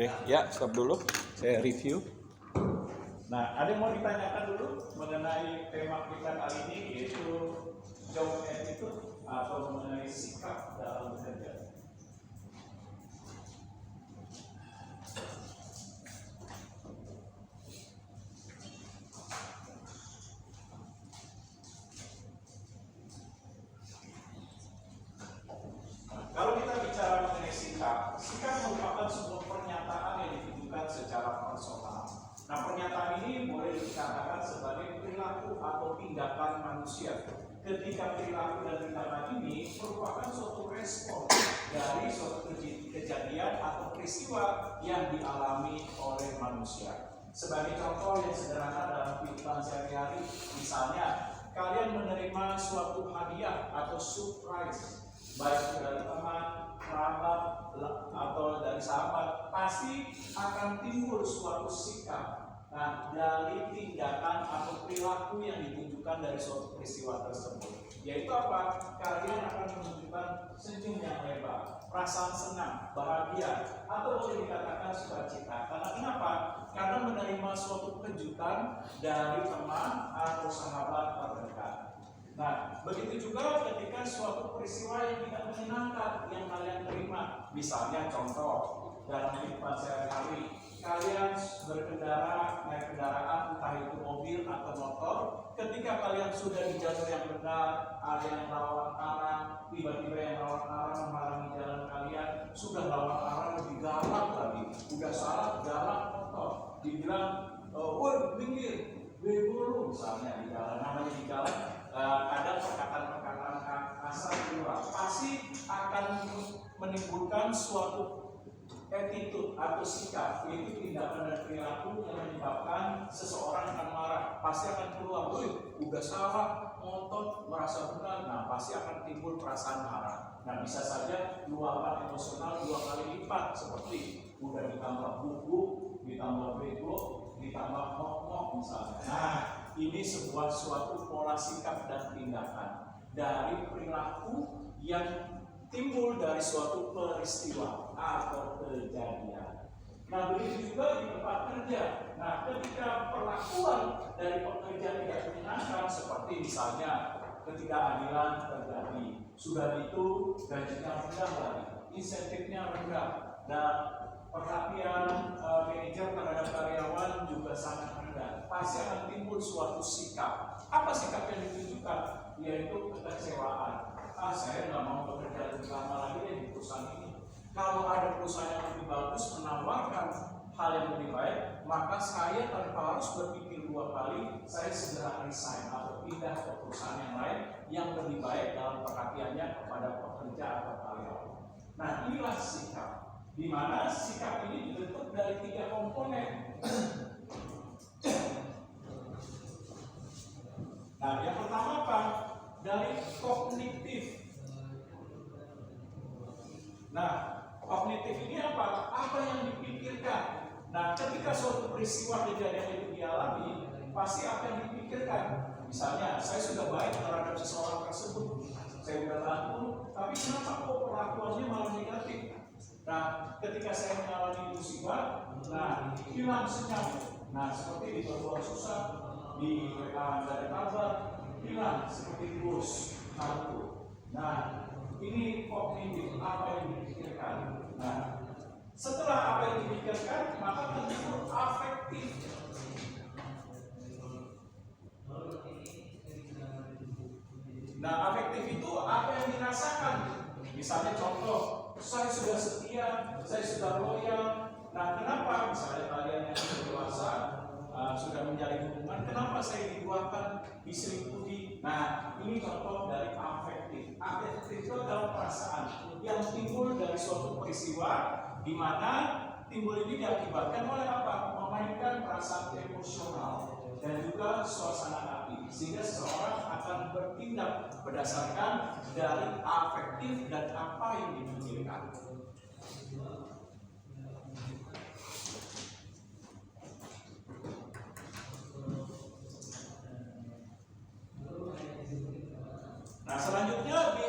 Oke, ya stop dulu. Saya review. Nah, ada yang mau ditanyakan dulu mengenai tema kita kali ini, yaitu job attitude atau mengenai sikap dalam bekerja. Kalau kita bicara mengenai sikap, sikap merupakan sebuah pernyataan yang ditujukan secara personal. Nah, pernyataan ini boleh dikatakan sebagai perilaku atau tindakan manusia. Ketika perilaku dan tindakan ini merupakan suatu respon dari suatu kejadian atau peristiwa yang dialami oleh manusia. Sebagai contoh yang sederhana dalam kehidupan sehari-hari, misalnya kalian menerima suatu hadiah atau surprise, baik dari teman, kerabat, atau dari sahabat, pasti akan timbul suatu sikap. Nah, dari tindakan atau perilaku yang ditunjukkan dari suatu peristiwa tersebut, yaitu apa? Kalian akan menunjukkan senyum yang lebar, perasaan senang, bahagia, atau boleh dikatakan sukacita. Karena kenapa? Karena menerima suatu kejutan dari teman atau sahabat terdekat. Nah, begitu juga ketika suatu peristiwa yang tidak menyenangkan yang kalian terima. Misalnya contoh dalam kehidupan sehari-hari, kalian berkendara, naik kendaraan, entah itu mobil atau motor. Ketika kalian sudah di jalur yang benar, ada yang lawan arah, tiba-tiba yang lawan arah menghalangi jalan kalian, sudah lawan arah lebih galak lagi, udah salah galak motor, dibilang, woi minggir, bego misalnya di jalan, namanya di jalan. Ada perkataan-perkataan kasar keluar, pasti akan menimbulkan suatu attitude atau sikap, yaitu tindakan dan perilaku yang menyebabkan seseorang akan marah. Pasti akan keluar, udah salah, ngotot, merasa benar. Nah, pasti akan timbul perasaan marah. Nah, bisa saja luapan emosional 2 kali lipat, seperti udah ditambah gugup, ditambah bego, ditambah ngok-ngok misalnya. Nah, ini sebuah suatu pola sikap dan tindakan dari perilaku yang timbul dari suatu peristiwa atau kejadian. Nah, begitu juga di tempat kerja. Nah, ketika perlakuan dari pekerja tidak menyenangkan, seperti misalnya ketidakadilan terjadi, sudah itu gajinya rendah lagi, insentifnya rendah, dan perhatian manajer terhadap karyawan juga sangat rendah, pasti akan timbul suatu sikap. Apa sikap yang ditunjukkan? Yaitu kekecewaan. Saya nggak mau bekerja lebih lama lagi di perusahaan ini. Kalau ada perusahaan yang lebih bagus menawarkan hal yang lebih baik, maka saya tanpa harus berpikir 2 kali, saya segera resign atau pindah ke perusahaan yang lain yang lebih baik dalam perhatiannya kepada pekerja atau karyawan. Nah, inilah sikap, di mana sikap ini dibentuk dari 3 komponen. Nah, yang pertama apa? Dari kognitif. Nah, kognitif ini apa? Apa yang dipikirkan? Nah, ketika suatu peristiwa kejadian itu dialami, pasti apa yang dipikirkan? Misalnya, saya sudah baik terhadap seseorang tersebut, saya sudah bantu, tapi kenapa kok perlakuannya malah negatif? Nah, ketika saya mengalami musibah, nah, hilang senyap. Nah, seperti di telepon susah, di WA dari kabar, hilang seperti bus, kartu. Nah, ini kognitif, apa yang dipikirkan. Nah, setelah apa yang dipikirkan, maka timbul afektif. Nah, afektif itu apa yang dirasakan. Misalnya contoh, saya sudah setia, saya sudah loyal. Nah, kenapa? Misalnya kalian yang sudah dewasa, sudah menjalin hubungan, kenapa saya dibuatkan diselingkuhi? Nah, ini contoh dari afektif. Afektif itu adalah perasaan yang timbul dari suatu peristiwa, di mana timbul ini diakibatkan oleh apa? Memainkan perasaan emosional dan juga suasana hati, sehingga seseorang akan bertindak berdasarkan dari afektif dan apa yang dipikirkan. Nah, selanjutnya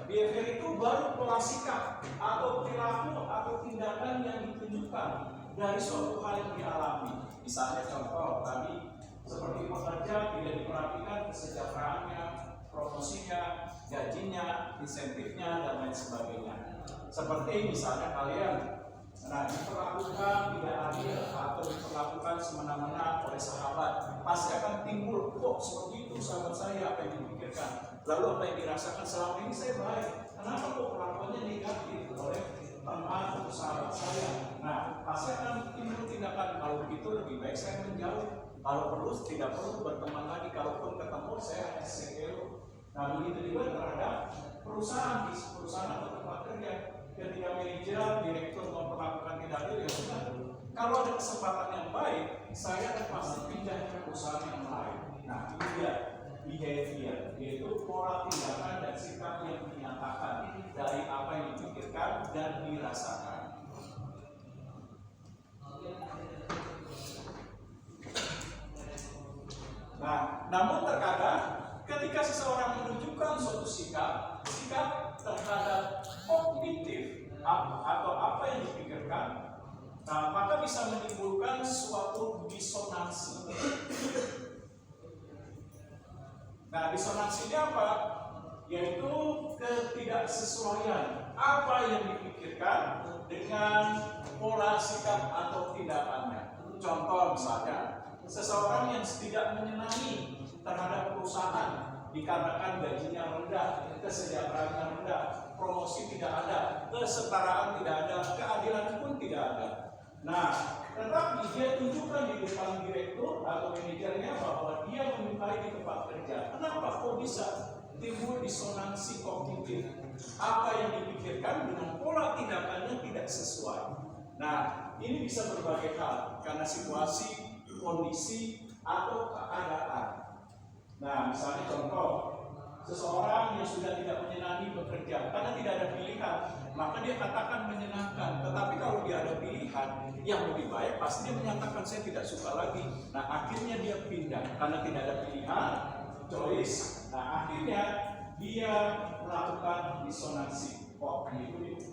behavior itu baru pola sikap atau perilaku atau tindakan yang ditunjukkan dari suatu hal yang dialami. Misalnya contoh tadi seperti pekerja tidak diperhatikan kesejahteraannya, promosinya, gajinya, insentifnya, dan lain sebagainya. Seperti misalnya kalian diperlakukan tidak adil atau diperlakukan semena-mena oleh sahabat, pasti akan timbul, kok seperti itu sahabat saya, apa yang dipikirkan, lalu apa yang dirasakan selama ini saya baik, kenapa kok perlakuannya negatif oleh teman atau sahabat saya. Nah, pasti akan timbul tindakan, kalau begitu lebih baik saya menjauh, kalau perlu tidak perlu berteman lagi, kalaupun ketemu saya hanya sekelo. Nah, begitu juga terhadap perusahaan atau tempat kerja. Ketika manajer, direktur memperlakukan tidak adil, ya sudah. Kalau ada kesempatan yang baik, saya akan pasti pindah ke perusahaan yang lain. Nah, ini dia behavior, yaitu pola tindakan dan sikap yang dinyatakan dari apa yang dipikirkan dan dirasakan. Nah, namun terkadang ketika seseorang menunjukkan suatu sikap terhadap kognitif atau apa yang dipikirkan, maka bisa menimbulkan suatu disonansi. Nah, disonansinya apa? Yaitu ketidaksesuaian apa yang dipikirkan dengan pola sikap atau tindakannya. Contoh misalnya, seseorang yang tidak menyenangi terhadap perusahaan dikarenakan gajinya rendah, kesejahteraannya rendah, promosi tidak ada, kesetaraan tidak ada, keadilan pun tidak ada. Nah, tetapi dia tunjukkan di depan direktur atau manajernya bahwa dia menyukai di tempat kerja. Kenapa? Kok bisa timbul disonansi kognitif? Apa yang dipikirkan dengan pola tindakannya tidak sesuai. Nah, ini bisa berbagai hal karena situasi, kondisi, atau keadaan. Nah, misalnya contoh, seseorang yang sudah tidak menyenangi bekerja karena tidak ada pilihan, maka dia katakan menyenangkan. Tetapi kalau dia ada pilihan yang lebih baik, pasti dia menyatakan saya tidak suka lagi. Nah, akhirnya dia pindah karena tidak ada pilihan, choice. Nah, akhirnya dia melakukan disonansi kognitif.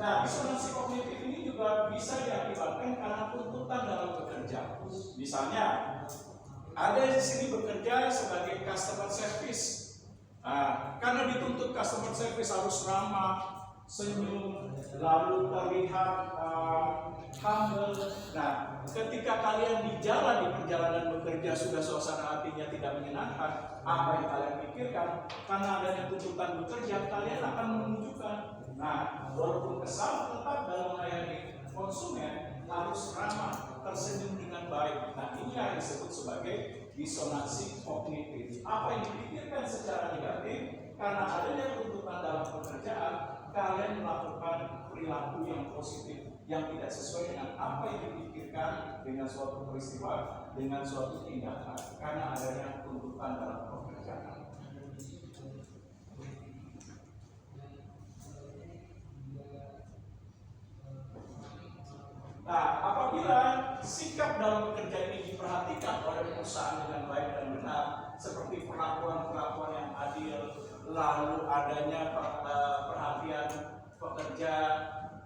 Nah, disonansi kognitif ini juga bisa diakibatkan karena tuntutan dalam bekerja. Misalnya, ada di sini bekerja sebagai customer service. Karena dituntut customer service harus ramah, senyum, lalu terlihat humble. Nah, ketika kalian di jalan, di perjalanan bekerja sudah suasana hatinya tidak menyenangkan, apa yang kalian pikirkan? Karena adanya tuntutan bekerja, kalian akan menunjukkan. Nah, walaupun kesal, tetap dalam melayani konsumen harus ramah, tersenyum dengan baik. Nah, ini yang disebut sebagai disonansi kognitif. Apa yang dipikirkan secara negatif karena adanya tuntutan dalam pekerjaan, kalian melakukan perilaku yang positif yang tidak sesuai dengan apa yang dipikirkan dengan suatu peristiwa, dengan suatu tindakan karena adanya tuntutan dalam pekerjaan. Nah, apabila sikap dalam bekerja ini diperhatikan oleh perusahaan dengan baik dan benar, seperti perlakuan yang adil, lalu adanya perhatian pekerja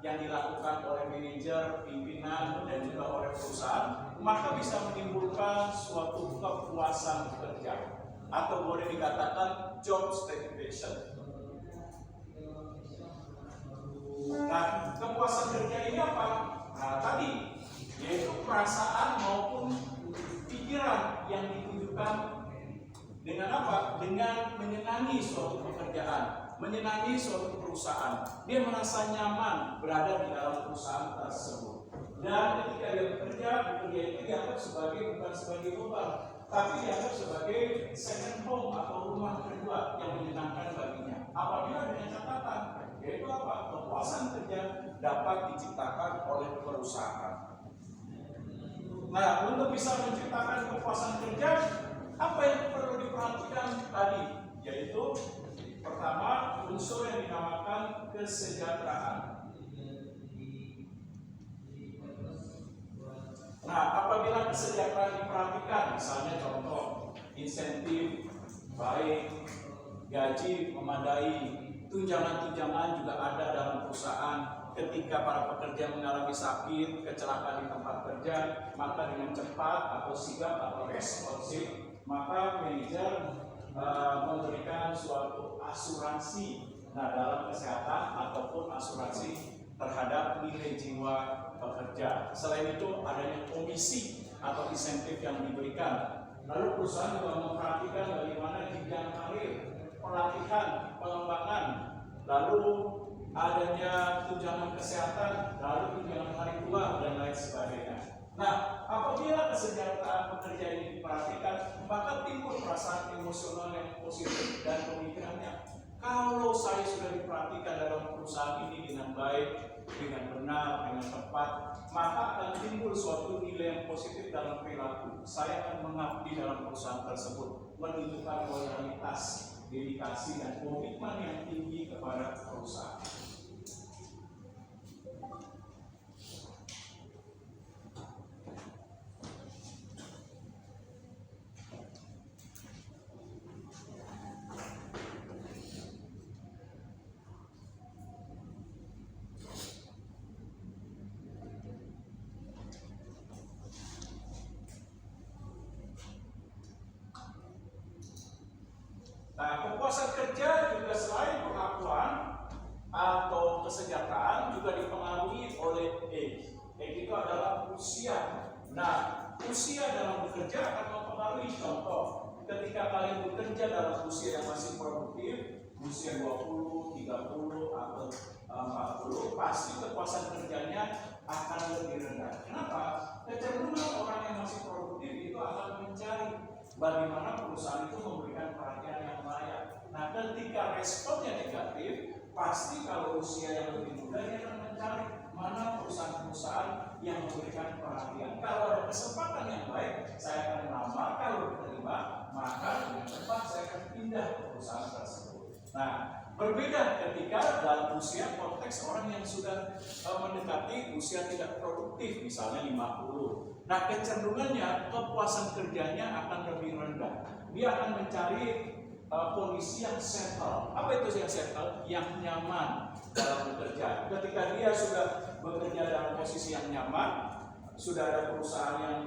yang dilakukan oleh manajer, pimpinan, dan juga oleh perusahaan, maka bisa menimbulkan suatu kepuasan kerja atau boleh dikatakan job satisfaction. Nah, kepuasan kerja ini apa? Nah, tadi yaitu perasaan maupun pikiran yang ditunjukkan dengan apa? Dengan menyenangi suatu pekerjaan, menyenangi suatu perusahaan. Dia merasa nyaman berada di dalam perusahaan tersebut. Dan ketika dia bekerja itu dianggap bukan sebagai beban, tapi dianggap sebagai second home atau rumah kedua yang menyenangkan baginya. Apabila dengan catatan, yaitu apa? Kepuasan kerja dapat diciptakan oleh perusahaan. Nah, untuk bisa menciptakan kepuasan kerja, apa yang perlu diperhatikan tadi? Yaitu pertama, unsur yang dinamakan kesejahteraan. Nah, apabila kesejahteraan diperhatikan, misalnya contoh, insentif baik, gaji memadai, tunjangan-tunjangan juga ada dalam perusahaan, ketika para pekerja mengalami sakit, kecelakaan di tempat kerja, maka dengan cepat atau sigap atau responsif, maka manajer memberikan suatu asuransi dalam kesehatan ataupun asuransi terhadap nilai jiwa pekerja. Selain itu adanya komisi atau insentif yang diberikan. Lalu perusahaan juga memperhatikan bagaimana jenjang karir, pelatihan, pengembangan, lalu adanya tunjangan kesehatan, lalu tunjangan hari tua dan lain sebagainya. Nah, apabila kesejahteraan pekerja ini diperhatikan, maka timbul perasaan emosional yang positif dan pemikirannya. Kalau saya sudah diperhatikan dalam perusahaan ini dengan baik, dengan benar, dengan tepat, maka akan timbul suatu nilai yang positif dalam perilaku. Saya akan mengabdi dalam perusahaan tersebut, menunjukkan loyalitas, dedikasi, dan komitmen yang tinggi kepada perusahaan. Nah, kepuasan kerja juga selain pengakuan atau kesejahteraan juga dipengaruhi oleh age. Age itu adalah usia. Nah, usia dalam bekerja akan mempengaruhi. Contoh, ketika kalian bekerja dalam usia yang masih produktif, usia 20, 30, atau 40, pasti kepuasan kerjanya akan lebih rendah. Kenapa? Kecenderungan orang yang masih produktif itu akan mencari bagaimana perusahaan itu memberikan perhatian yang layak. Nah, ketika responnya negatif, pasti kalau usia yang lebih muda dia akan mencari mana perusahaan-perusahaan yang memberikan perhatian. Kalau ada kesempatan yang baik, saya akan melamar. Kalau diterima, maka dengan cepat saya akan pindah ke perusahaan tersebut. Nah, berbeda ketika dalam usia konteks orang yang sudah mendekati usia tidak produktif, misalnya 50. Nah, kecenderungannya kepuasan kerjanya akan lebih rendah. Dia akan mencari kondisi yang settle. Apa itu yang settle? Yang nyaman dalam bekerja. Ketika dia sudah bekerja dalam posisi yang nyaman, sudah ada perusahaan yang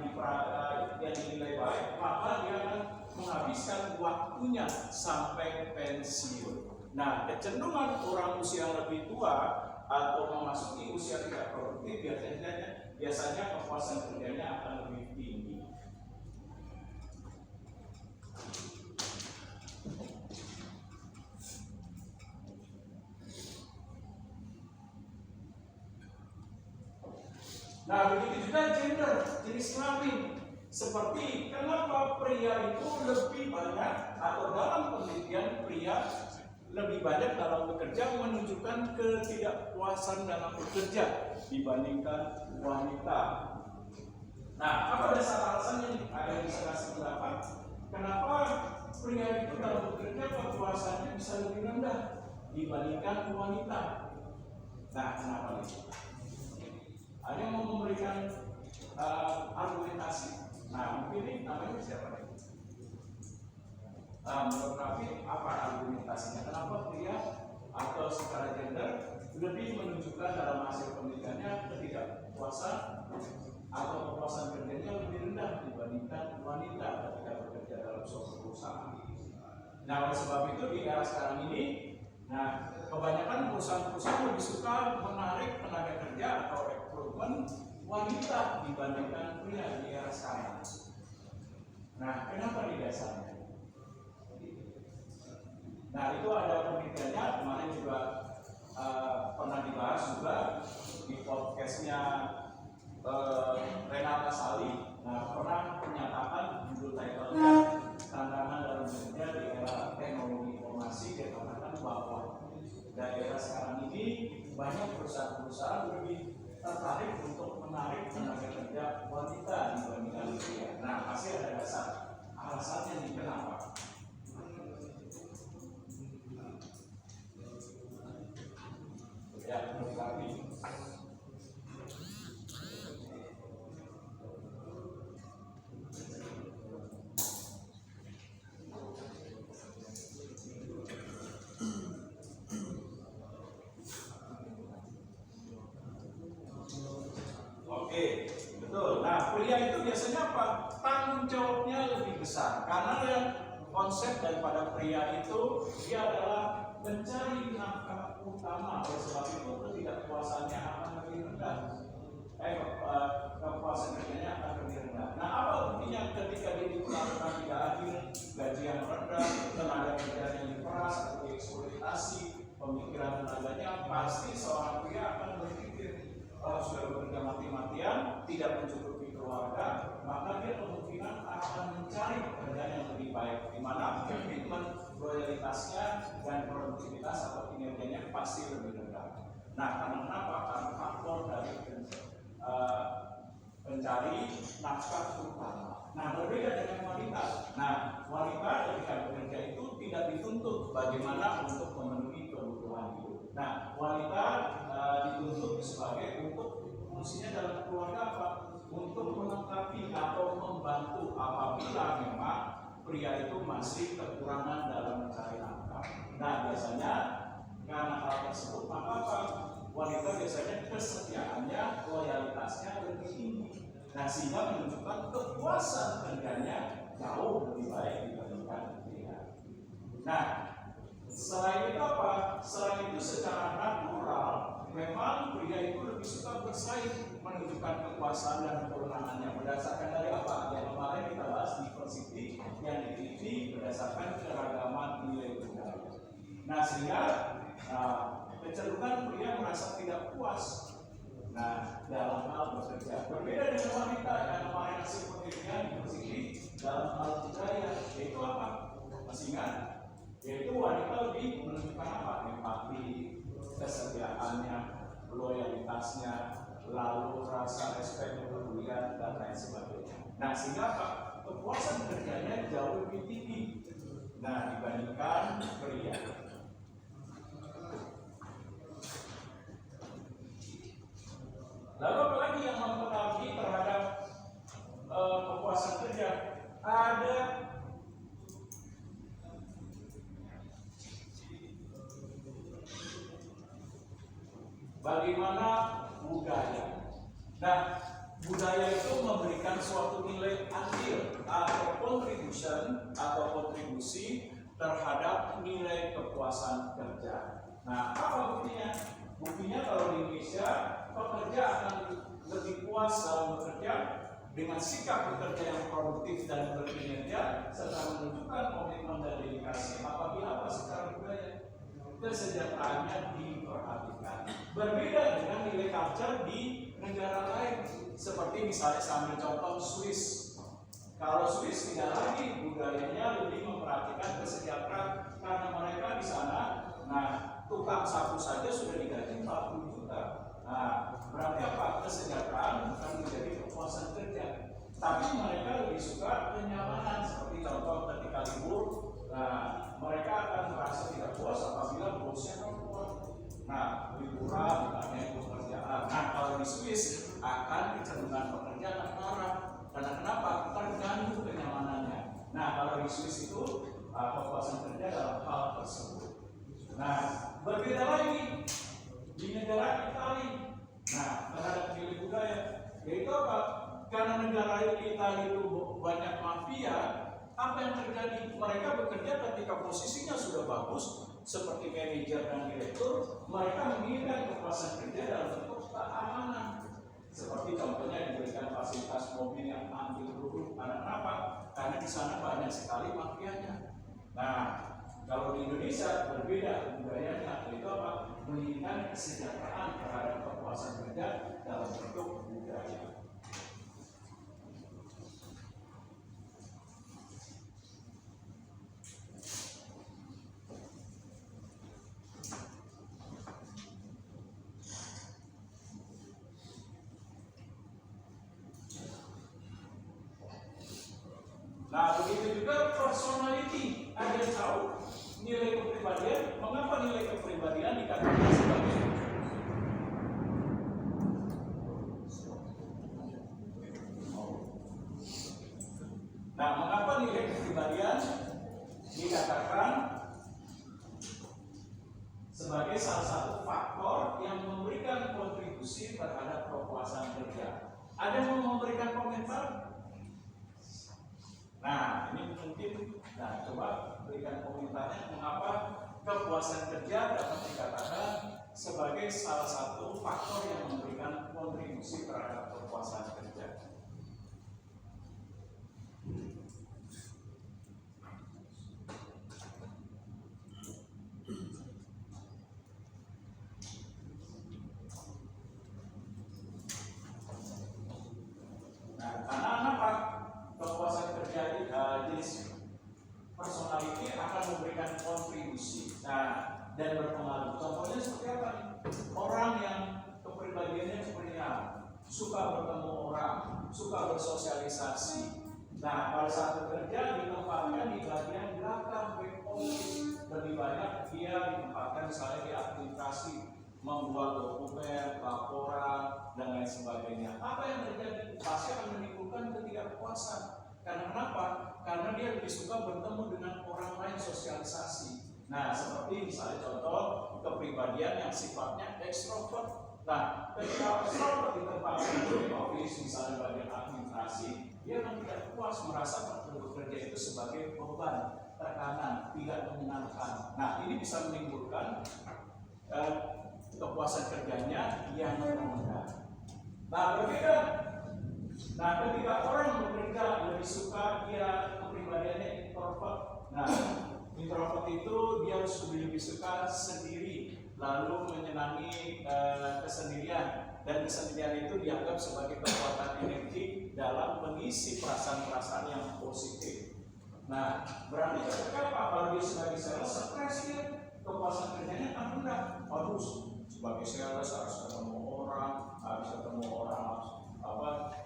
dinilai baik, maka dia akan menghabiskan waktunya sampai pensiun. Nah, kecenderungan orang usia yang lebih tua atau memasuki usia tidak produktif biasanya kepuasan kerjanya akan lebih tinggi. Nah, begitu juga gender, jenis kelamin. Seperti kenapa pria itu lebih banyak atau dalam penelitian pria lebih banyak dalam bekerja menunjukkan ketidakpuasan dalam bekerja dibandingkan wanita. Nah, apa dasar alasannya? Ada yang bisa kasih pendapat. Kenapa pria itu dalam bekerja kepuasannya bisa lebih rendah dibandingkan wanita? Nah, kenapa itu? Ada yang mau memberikan argumentasi? Nah, mungkin ini namanya siapa nih? Menurut Raffi, apa argumentasinya? Kenapa pria atau secara gender lebih menunjukkan dalam hasil penelitiannya ketidakpuasan atau kepuasan kerjanya lebih rendah dibandingkan wanita ketika bekerja dalam suatu perusahaan? Nah, oleh sebab itu di era sekarang ini, nah kebanyakan perusahaan-perusahaan lebih suka menarik tenaga kerja atau rekrutmen wanita dibandingkan pria di era sekarang. Nah, kenapa di dasarnya? Nah, itu ada penelitiannya, kemarin juga pernah dibahas juga di podcastnya Renata Sali. Nah, pernah menyatakan judul title-nya tantangan dalam bekerja di era teknologi informasi. Dia katakan bahwa daerah sekarang ini banyak perusahaan-perusahaan lebih tertarik untuk menarik tenaga kerja wanita dibandingkan pria. Nah, pasti ada dasar alasannya nih kenapa. Ya, menurut kami. besar. Karena yang konsep daripada pria itu dia adalah mencari nafkah utama. Oleh sebab itu ketidakpuasannya akan lebih rendah. Kepuasan kerjanya akan lebih rendah. Nah, apa buktinya ketika dia diperlakukan tidak adil, gaji yang rendah, tenaga kerja yang diperas atau dieksploitasi, pemikiran tenaganya, pasti seorang pria akan berpikir kalau sudah bekerja mati-matian, tidak mencukupi keluarga, maka dia kemungkinan akan mencari pekerjaan yang lebih baik, di mana komitmen, loyalitasnya dan produktivitas atau kinerjanya pasti lebih rendah. Nah, karena kenapa? Karena faktor dari pencari nafkah utama. Nah, berbeda dengan wanita. Nah, wanita ketika bekerja itu tidak dituntut bagaimana untuk memenuhi kebutuhan hidup. Nah, wanita dituntut sebagai untuk fungsinya dalam keluarga apa? Untuk melengkapi atau membantu apabila memang pria itu masih kekurangan dalam mencari nafkah. Nah, biasanya karena hal tersebut maka apa? Wanita biasanya kesetiaannya, loyalitasnya lebih tinggi. Nah, sehingga menunjukkan kepuasan kerjanya jauh lebih baik dibandingkan pria. Nah, selain itu apa? Selain itu secara natural memang pria itu lebih suka bersaing, menunjukkan kekuasaan dan kewenangannya berdasarkan dari apa? Yang kemarin kita bahas diversity yang diteliti berdasarkan keragaman nilai budaya. Nah, sehingga kecenderungan pria merasa tidak puas. Nah, dalam hal bekerja berbeda dengan wanita yang kemarin hasil penelitian diversity dalam hal budaya, yaitu apa? Masih ingat? Yaitu wanita lebih menunjukkan apa? Empati, kesetiaannya, loyalitasnya, lalu rasa respect, kepedulian dan lain sebagainya. Nah, sehingga apa? Kepuasan kerjanya jauh lebih tinggi. Nah, dibandingkan pria. Lalu apalagi yang mempengaruhi terhadap kepuasan kerja? Ada bagaimana budaya. Nah, budaya itu memberikan suatu nilai andil atau contribution atau kontribusi terhadap nilai kepuasan kerja. Nah, apa buktinya? Buktinya kalau di Indonesia pekerja akan lebih puas dalam bekerja dengan sikap bekerja yang produktif dan berkinerja serta menunjukkan komitmen dan dedikasi apabila apa secara budaya kesejahteraannya diperhatikan. Berbeda dengan nilai culture di negara lain seperti misalnya sambil contoh Swiss. Kalau Swiss tidak lagi budayanya lebih memperhatikan kesejahteraan karena mereka di sana, nah tukang sapu saja sudah digaji 40 juta. Nah, berarti apa? Kesejahteraan bukan menjadi kepuasan kerja, tapi mereka lebih suka kenyamanan. Seperti contoh ketika libur, nah, mereka akan merasa tidak puas apabila bosnya kuat. Nah, liburan ditanya pekerjaan. Nah, kalau di Swiss akan kecenderungan pekerja akan marah. Karena kenapa? Terganggu kenyamanannya. Nah, kalau di Swiss itu kepuasan kerja dalam hal tersebut. Nah, berbeda lagi di negara Italia. Nah, terhadap nilai budaya, yaitu apa? Karena negara Italia itu banyak mafia, apa yang terjadi? Mereka bekerja ketika posisinya sudah bagus, seperti manajer dan direktur, mereka menginginkan kepuasan kerja dalam bentuk keamanan. Seperti contohnya diberikan fasilitas mobil yang anti peluru. Karena apa? Karena di sana banyak sekali mafianya. Nah, kalau di Indonesia berbeda budayanya, yaitu apa? Menginginkan kesejahteraan terhadap kepuasan kerja dalam bentuk budaya. Nah, begitu juga personality. Ada yang tahu nilai kepribadian? Mengapa nilai kepribadian dikatakan sebagai Nah, mengapa nilai kepribadian dikatakan sebagai salah satu faktor yang memberikan kontribusi terhadap kepuasan kerja? Ada yang mau memberikan komentar? Nah, Nah, ini mungkin, nah coba berikan komentarnya mengapa kepuasan kerja dapat dikatakan sebagai salah satu faktor yang memberikan kontribusi terhadap kepuasan kerja. Nah, karena apa? Kepuasan kerja jenis personality akan memberikan kontribusi. Nah, dan berpengaruh. Contohnya seperti apa nih? Orang yang kepribadiannya seperti suka bertemu orang, suka bersosialisasi. Nah, pada saat bekerja ditempatkan di bagian belakang back office. Lebih banyak dia ditempatkan misalnya di administrasi, membuat dokumen, laporan, dan lain sebagainya. Apa yang terjadi? Pasti akan menimbulkan ketidakpuasan. Karena kenapa? Karena dia lebih suka bertemu dengan orang lain, sosialisasi. Nah, seperti misalnya contoh kepribadian yang sifatnya ekstrovert. Nah, ketika ekstrovert ditempatkan di office, misalnya bagian administrasi, dia memang tidak puas, merasa bekerja itu sebagai beban, tekanan, tidak menyenangkan. Nah, ini bisa menimbulkan kepuasan kerjanya yang rendah. Nah, berbeda. Nah, ketika orang bekerja lebih suka, dia kepribadiannya introvert. Nah, introvert itu dia harus lebih suka sendiri, lalu menyenangi kesendirian, dan kesendirian itu dianggap sebagai kekuatan energi dalam mengisi perasaan-perasaan yang positif. Nah, berarti ketika apa? Kalau dia sebagai sales, stres dia, kepuasan kerjanya akan rendah. Harus sebagai sales harus ketemu orang,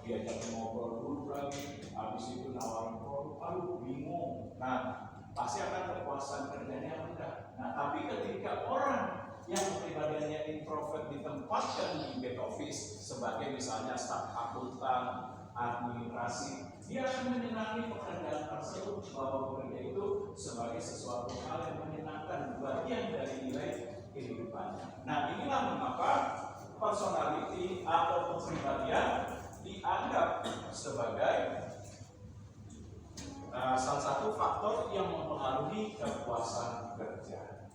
diajak ngobrol dulu lagi, habis itu nawarin produk, bingung. Nah, pasti akan kepuasan kerjanya rendah. Nah, tapi ketika orang yang kepribadiannya introvert ditempatkan di back office sebagai misalnya staf akuntan, administrasi, dia akan menyenangi pekerjaan tersebut, bahwa bekerja itu sebagai sesuatu hal yang menyenangkan, bagian dari nilai kehidupannya. Nah, inilah mengapa personality atau kepribadian dianggap sebagai salah satu faktor yang mempengaruhi kepuasan kerja.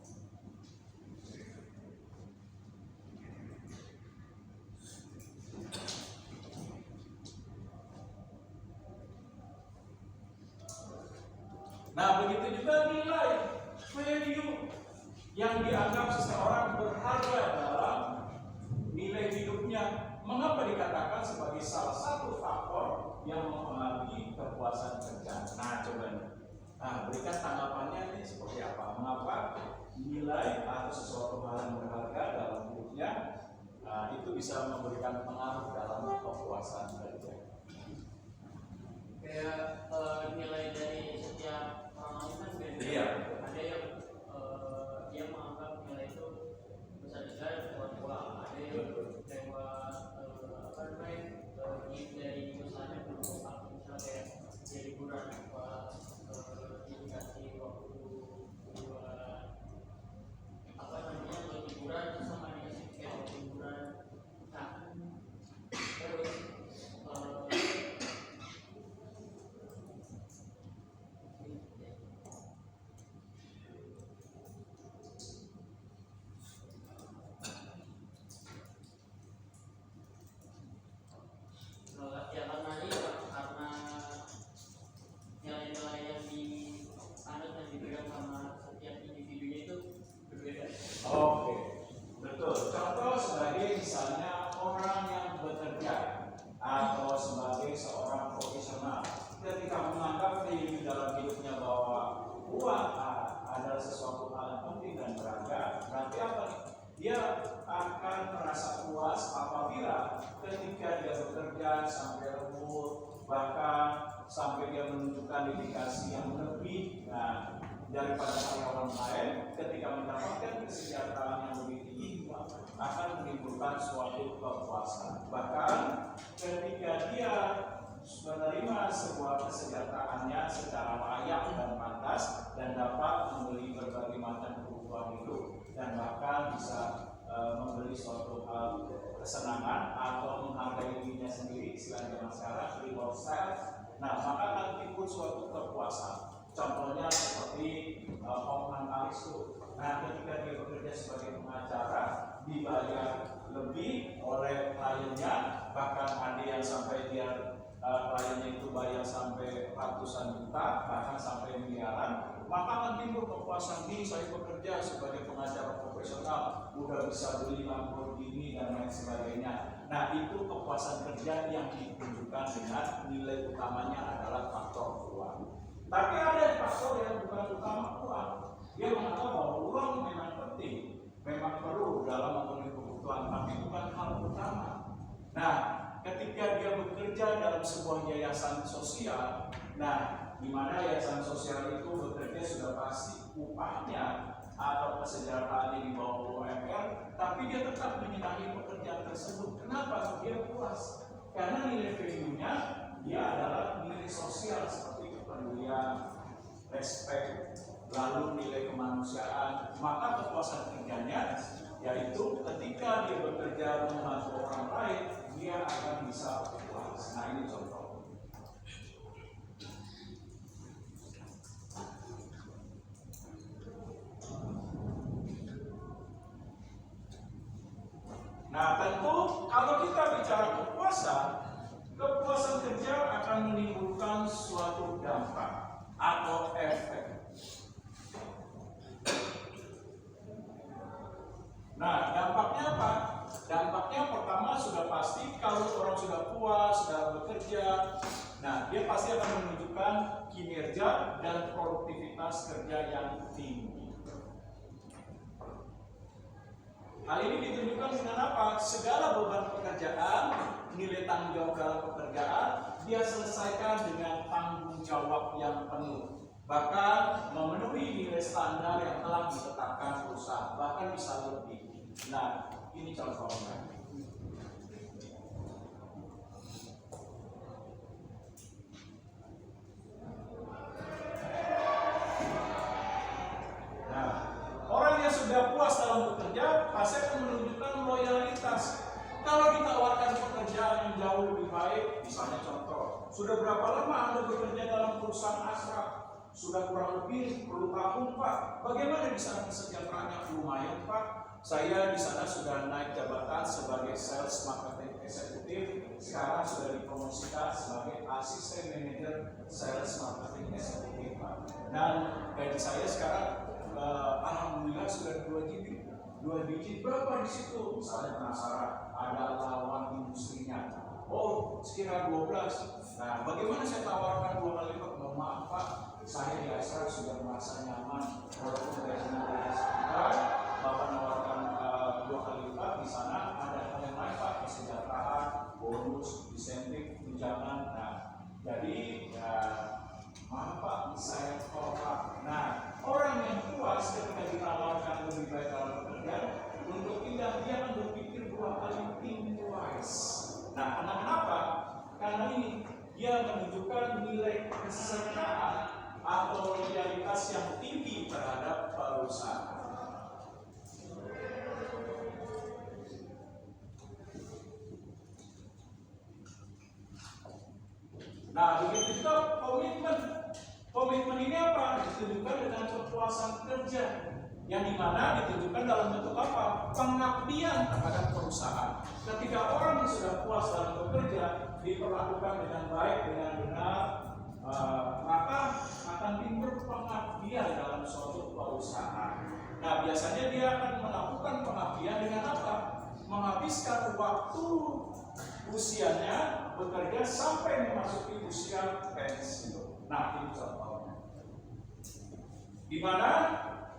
Nah, begitu juga nilai value yang dianggap seseorang berharga dalam nilai hidupnya. Mengapa dikatakan sebagai salah satu faktor yang mempengaruhi kepuasan kerja? Nah, coba nih. Nah, berikan tanggapannya ini seperti apa? Mengapa nilai atau sesuatu hal yang berharga dalam hidupnya itu bisa memberikan pengaruh dalam kepuasan kerja? Kayak nilai dari setiap orang kan beda. Iya. Ada yang dia menganggap nilai itu besar-besar lewat uang, ada yang lewat dari usahanya berupa misalnya kayak jadi liburan dikasih waktu buat liburan sama dikasih kayak waktu liburan. Nah, terus Oke, betul. Contoh sebagai misalnya orang yang bekerja atau sebagai seorang profesional, ketika menganggap di dalam hidupnya bahwa uang adalah sesuatu hal yang penting dan berharga, berarti apa nih? Dia akan merasa puas apabila ketika dia bekerja sampai lembur, bahkan sampai dia menunjukkan dedikasi yang lebih daripada karyawan lain, ketika mendapatkan kesejahteraan yang lebih tinggi akan menimbulkan suatu kepuasan. Bahkan ketika dia menerima sebuah kesejahteraannya secara layak dan pantas dan dapat membeli berbagai macam kebutuhan hidup dan bahkan bisa membeli suatu hal kesenangan atau menghargai dirinya sendiri, istilahnya zaman sekarang reward self. Nah, maka akan timbul suatu kepuasan. Contohnya seperti Hotman Paris itu. Nah, ketika dia bekerja sebagai pengacara, dibayar lebih oleh kliennya, bahkan ada yang sampai dia kliennya itu bayar sampai ratusan juta, bahkan sampai miliaran, maka akan timbul kepuasan diri. Saya bekerja sebagai pengacara profesional, udah bisa beli Lamborghini dan lain sebagainya. Nah, itu kepuasan kerja yang ditunjukkan dengan nilai utamanya adalah faktor uang. Tapi ada faktor yang bukan utama uang. Dia mengatakan bahwa uang memang penting, memang perlu dalam memenuhi kebutuhan, tapi bukan hal utama. Nah, ketika dia bekerja dalam sebuah yayasan sosial, nah, di mana yayasan sosial itu bekerja sudah pasti upahnya atau kesejahteraannya di bawah UMR, tapi dia tetap menyenangi pekerjaan tersebut. Kenapa? Dia puas. Karena nilai value-nya dia adalah nilai sosial seperti kepedulian, respect, lalu nilai kemanusiaan. Maka kepuasan kerjanya yaitu ketika dia bekerja membantu orang lain, dia akan bisa puas. Nah, ini contoh. Nah, tentu kalau kita bicara kepuasan kerja akan menimbulkan suatu dampak atau efek. Nah, dampaknya apa? Dampaknya pertama sudah pasti kalau orang sudah puas, sudah bekerja, nah dia pasti akan menunjukkan kinerja dan produktivitas kerja yang tinggi. Hal ini ditunjukkan dengan apa? Segala beban pekerjaan, nilai tanggung jawab dalam pekerjaan, dia selesaikan dengan tanggung jawab yang penuh. Bahkan memenuhi nilai standar yang telah ditetapkan perusahaan, bahkan bisa lebih. Nah, ini contohnya. Nah, orang yang sudah puas dalam bekerja pasti akan menunjukkan loyalitas. Kalau ditawarkan pekerjaan yang jauh lebih baik, misalnya contoh, sudah berapa lama Anda bekerja dalam perusahaan Astra? Sudah kurang lebih 10 tahun, Pak. Bagaimana di sana kesejahteraannya? Lumayan, Pak. Saya di sana sudah naik jabatan sebagai sales marketing eksekutif. Sekarang sudah dipromosikan sebagai asisten manajer sales marketing eksekutif, Pak. Dan gaji saya sekarang alhamdulillah sudah 2 digit berapa di situ? Misalnya penasaran, ada lawan industrinya. Oh, sekitar 12. Nah, bagaimana saya tawarkan 2 kali lipat? Mohon maaf, Pak, saya di Astra sudah merasa nyaman. Walaupun gajinya tidak sekitar, Bapak nawarkan 2 kali lipat. Di sana ada hal yang lain, Pak, kesejahteraan, bonus, insentif, tunjangan. Nah, jadi ya, maaf Pak, saya tolak. Nah, orang yang puas ketika ditawarkan lebih baik dalam pekerjaan, untuk pindah dia akan berpikir 2 kali think twice. Nah, kenapa? Karena ini dia menunjukkan nilai kesertaan atau loyalitas yang tinggi terhadap perusahaan. Nah, begitu juga komitmen. Komitmen ini apa? Ditunjukkan dengan kepuasan kerja, yang dimana ditunjukkan dalam bentuk apa? Pengabdian terhadap perusahaan. Ketika orang yang sudah puas dalam bekerja, diperlakukan dengan baik, dengan benar, maka akan timbul pengabdian dalam suatu perusahaan. Nah, biasanya dia akan melakukan pengabdian dengan apa? Menghabiskan waktu usianya bekerja sampai memasuki usia pensiun. Nah, ini contohnya. Di mana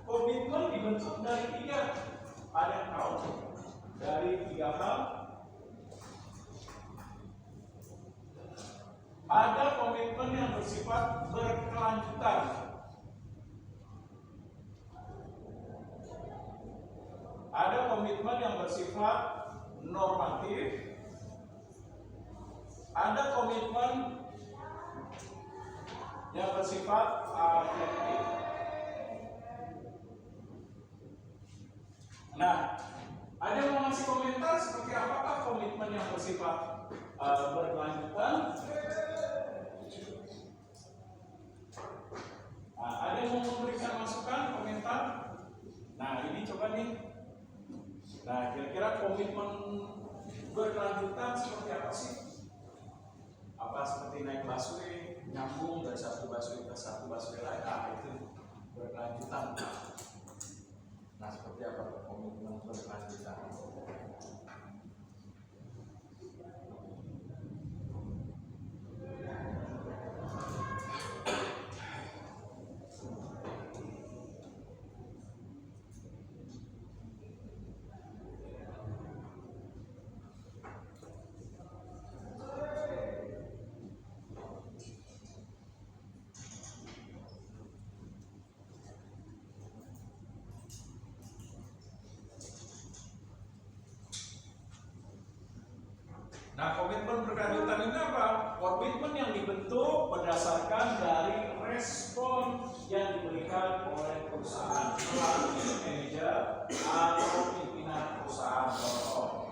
komitmen dibentuk dari 3. Ada yang tahu? Dari 3 hal. Ada komitmen yang bersifat berkelanjutan. Ada komitmen yang bersifat normatif. Ada komitmen yang bersifat afektif. Nah, ada yang mau ngasih komentar seperti apakah komitmen yang bersifat berkelanjutan? komitmen berkelanjutan seperti apa sih? Apa seperti naik busway, nyambung dari satu busway ke satu busway lain? Nah, itu berkelanjutan. Nah, seperti apa komitmen berkelanjutan? Nah, komitmen berkelanjutan ini apa? Komitmen yang dibentuk berdasarkan dari respon yang diberikan oleh perusahaan melalui manajer atau pimpinan perusahaan. Contoh,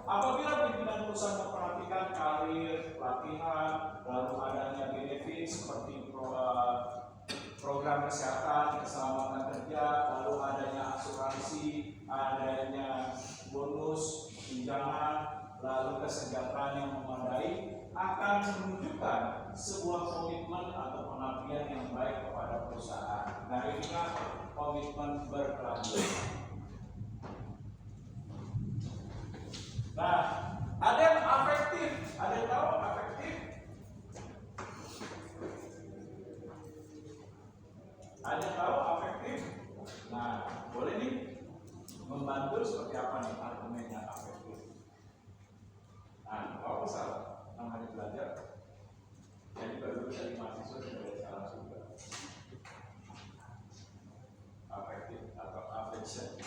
apabila pimpinan perusahaan memperhatikan karir, pelatihan, lalu adanya benefit seperti program kesehatan, keselamatan kerja, lalu adanya asuransi, adanya bonus, tunjangan, lalu kesejahteraan yang memadai, akan menunjukkan sebuah komitmen atau pengabdian yang baik kepada perusahaan. Nah, inilah komitmen berkelanjutan. Nah, ada yang afektif. Ada yang tahu afektif? Ada yang tahu afektif? Nah, boleh nih membantu seperti apa nih argumennya afektif? Nah, apa salah? Namanya belajar. Jadi baru dari mahasiswa sudah salah juga. Afektif atau affection.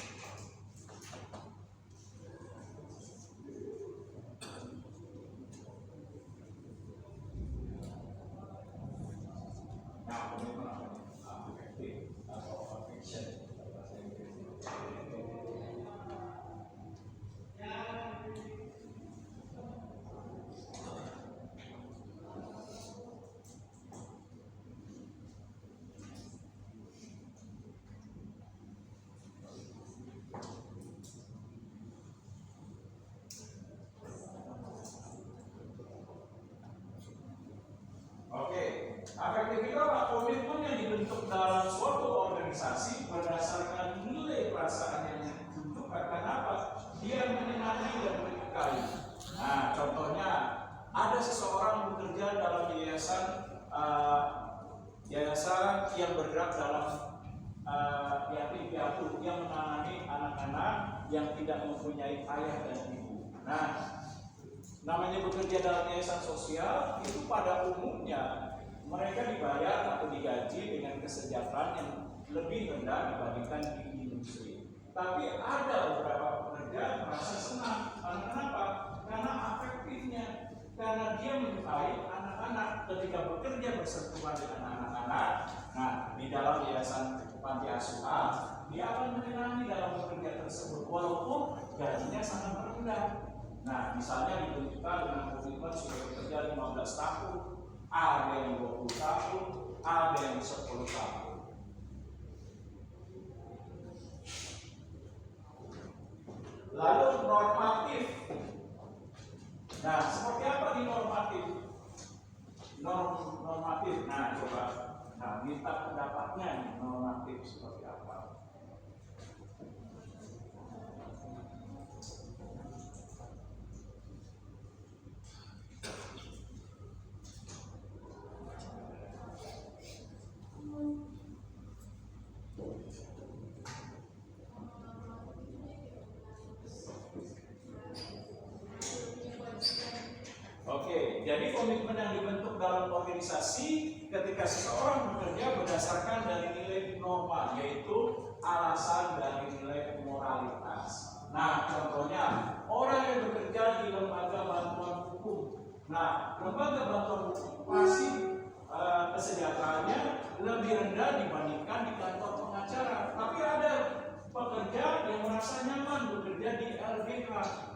Nah, komitmen apa nih? Afektif atau affection. Bahasa Inggris. Afektif itu apa? Komitmen yang dibentuk dalam suatu organisasi berdasarkan nilai perasaan yang ditunjukkan. Kenapa? Dia menyenangi dan menyukai. Nah, contohnya ada seseorang bekerja dalam yayasan yang bergerak dalam yatim piatu yang menangani anak-anak yang tidak mempunyai ayah dan ibu. Nah, namanya bekerja dalam yayasan sosial itu pada umumnya mereka dibayar atau digaji dengan kesejahteraan yang lebih rendah dibandingkan di industri. Tapi ada beberapa pekerja yang merasa senang. Karena kenapa? Karena afektifnya. Karena dia menyukai anak-anak ketika bekerja bersentuhan dengan anak-anak. Nah, di dalam yayasan panti asuhan, dia akan menyenangi dalam bekerja tersebut walaupun gajinya sangat rendah. Nah, misalnya ditunjukkan dengan komitmen sudah bekerja 15 tahun, ada yang 20 tahun, ada yang 10 tahun. Lalu normatif. Nah, seperti apa di normatif? Normatif. Nah, coba. Nah, minta pendapatnya nih, normatif seperti apa? Jadi komitmen yang dibentuk dalam organisasi ketika seseorang bekerja berdasarkan dari nilai norma, yaitu alasan dari nilai moralitas. Nah, contohnya orang yang bekerja di lembaga bantuan hukum. Nah, lembaga bantuan hukum pasti kesejahteraannya lebih rendah dibandingkan di kantor pengacara. Tapi ada pekerja yang merasa nyaman bekerja di LBH,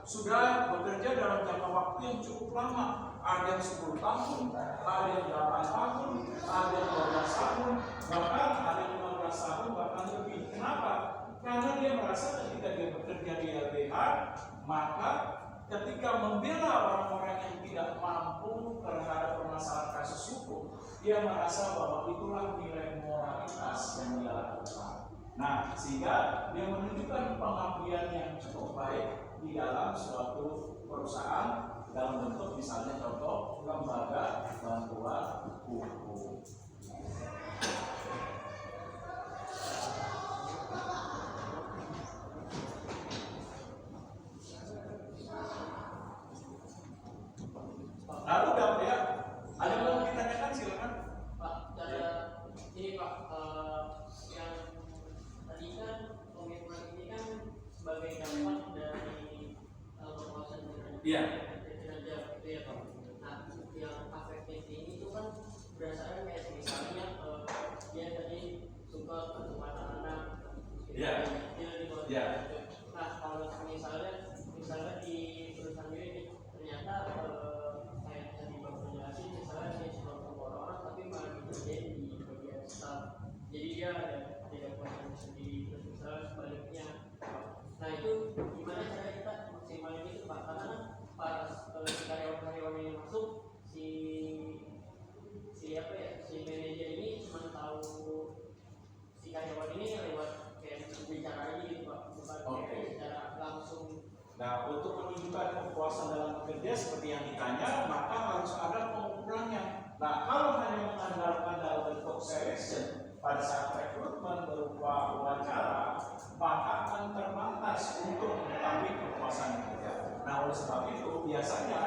sudah bekerja dalam jangka waktu yang cukup lama. Ada yang 10 tahun, ada yang 8 tahun, ada yang 12 tahun, bahkan ada yang 15 tahun, bahkan lebih. Kenapa? Karena dia merasa ketika dia bekerja di LBH, maka ketika membela orang-orang yang tidak mampu terhadap permasalahan kasus hukum, dia merasa bahwa itulah nilai moralitas yang dia lakukan. Nah, sehingga dia menunjukkan pengabdian yang cukup baik di dalam suatu perusahaan dalam bentuk misalnya contoh lembaga bantuan hukum. Lalu udah ya, ada yang mau ditanyakan silakan. Pak, ada ini Pak, yang tadi kan komitmen ini kan sebagai dampak dari perluasan Iya. kinerja itu ya Pak. Nah, yang afektif ini tuh kan berdasarkan kayak misalnya dia tadi suka kecepatan anak, Iya. dia di bawah. Iya. Nah, kalau misalnya di perusahaan ini ternyata kayak tadi Bapak jelasin, misalnya dia suka orang tapi malah dikerjain di bagian staff, jadi dia tidak kuasa sendiri, terus misalnya sebaliknya. Nah, itu gimana cara kita maksimalin itu Pak? Karena pas karyawan-karyawan yang masuk si manajer ini cuma tahu si karyawan ini lewat kayak bicara aja gitu Pak, bukan kayak secara langsung. Nah, untuk menunjukkan kepuasan dalam bekerja seperti yang ditanya, maka harus ada pengukurannya. Nah, kalau hanya mengandalkan dalam bentuk selection pada saat rekrutmen berupa wawancara, maka akan terbatas untuk mengetahui kepuasan bekerja. Nah, oleh sebab itu biasanya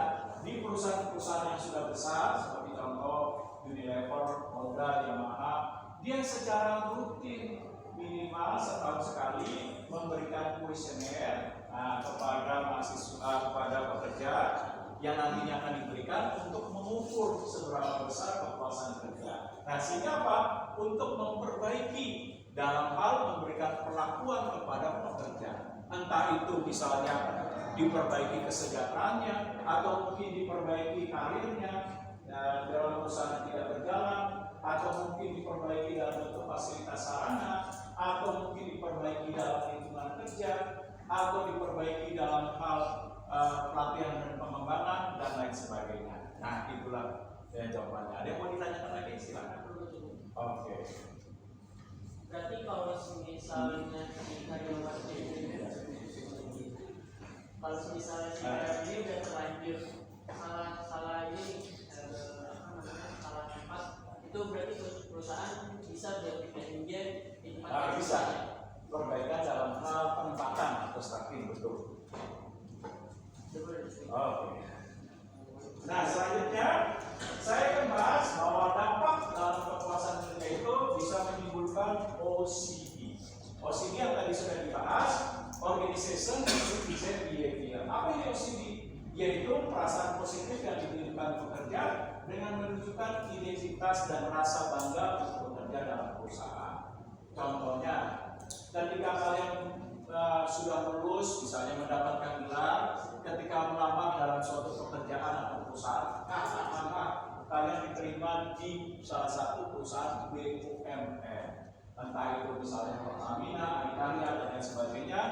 di perusahaan-perusahaan yang sudah besar seperti contoh Unilever, Honda, Yamaha, dia secara rutin minimal setahun sekali memberikan kuesioner kepada mahasiswa, kepada pekerja yang nantinya akan diberikan untuk mengukur seberapa besar kepuasan kerja. Nah, sehingga apa? Untuk memperbaiki dalam hal memberikan perlakuan kepada pekerja. Entah itu misalnya diperbaiki kesejahteraannya atau mungkin diperbaiki karirnya dalam perusahaan tidak berjalan, atau mungkin diperbaiki dalam bentuk fasilitas sarana, atau mungkin diperbaiki dalam lingkungan kerja, atau diperbaiki dalam hal pelatihan dan pengembangan dan lain sebagainya. Nah, itulah jawabannya. Ada yang mau ditanyakan lagi? Silakan. Oke. Berarti kalau misalnya si karyawan ini, kalau misalnya si karyawan ini udah terlanjur salah ini salah tempat, itu berarti perusahaan bisa berpindah dia di tempat Bisa. Perbaikan dalam hal penempatan atau staffing, betul. Oke. Nah, selanjutnya saya akan bahas bahwa dampak dalam kepuasan kerja itu bisa menimbulkan OCD. OCD yang tadi sudah dibahas, Organization Citizen Behavior. Apa ini OCD? Yaitu perasaan positif yang ditunjukkan pekerja dengan menunjukkan identitas dan rasa bangga untuk bekerja dalam perusahaan. Contohnya, ketika kalian sudah lulus, misalnya mendapatkan gelar, ketika melamar dalam suatu pekerjaan atau perusahaan, katakanlah kalian diterima di salah satu perusahaan BUMN, entah itu misalnya Pertamina, Alitalia, dan lain sebagainya.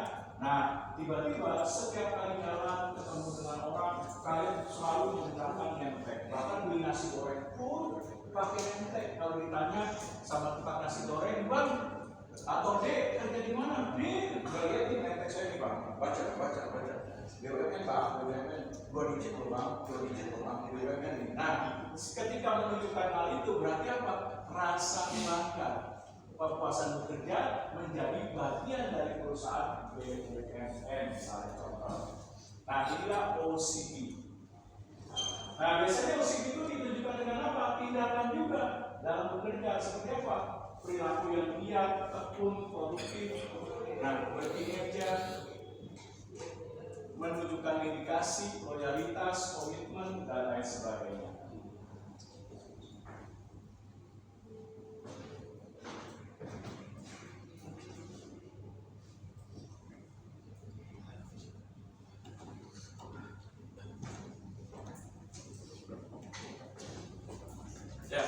Nah, tiba-tiba setiap kali jalan ketemu dengan orang, kalian selalu menggunakan name-tag. Bahkan beli nasi goreng pun pakai name-tag. Kalau ditanya sama tukang nasi goreng, Bang, atau Dek, kerja di mana? Dek, gak lihat di name-tag saya nih Bang. Baca. BUMN Bang, BUMN 2 digit loh Bang, 2 digit loh Bang, BUMN nih. Nah, ketika menunjukkan hal itu berarti apa? Rasa bangga, kepuasan bekerja menjadi bagian dari perusahaan BUMN misalnya contoh. Nah, inilah OCD. Nah, biasanya OCD itu ditunjukkan dengan apa? Tindakan juga dalam bekerja seperti apa? Perilaku yang giat, tekun, produktif, nah berkinerja, menunjukkan dedikasi, loyalitas, komitmen, dan lain sebagainya. Ya.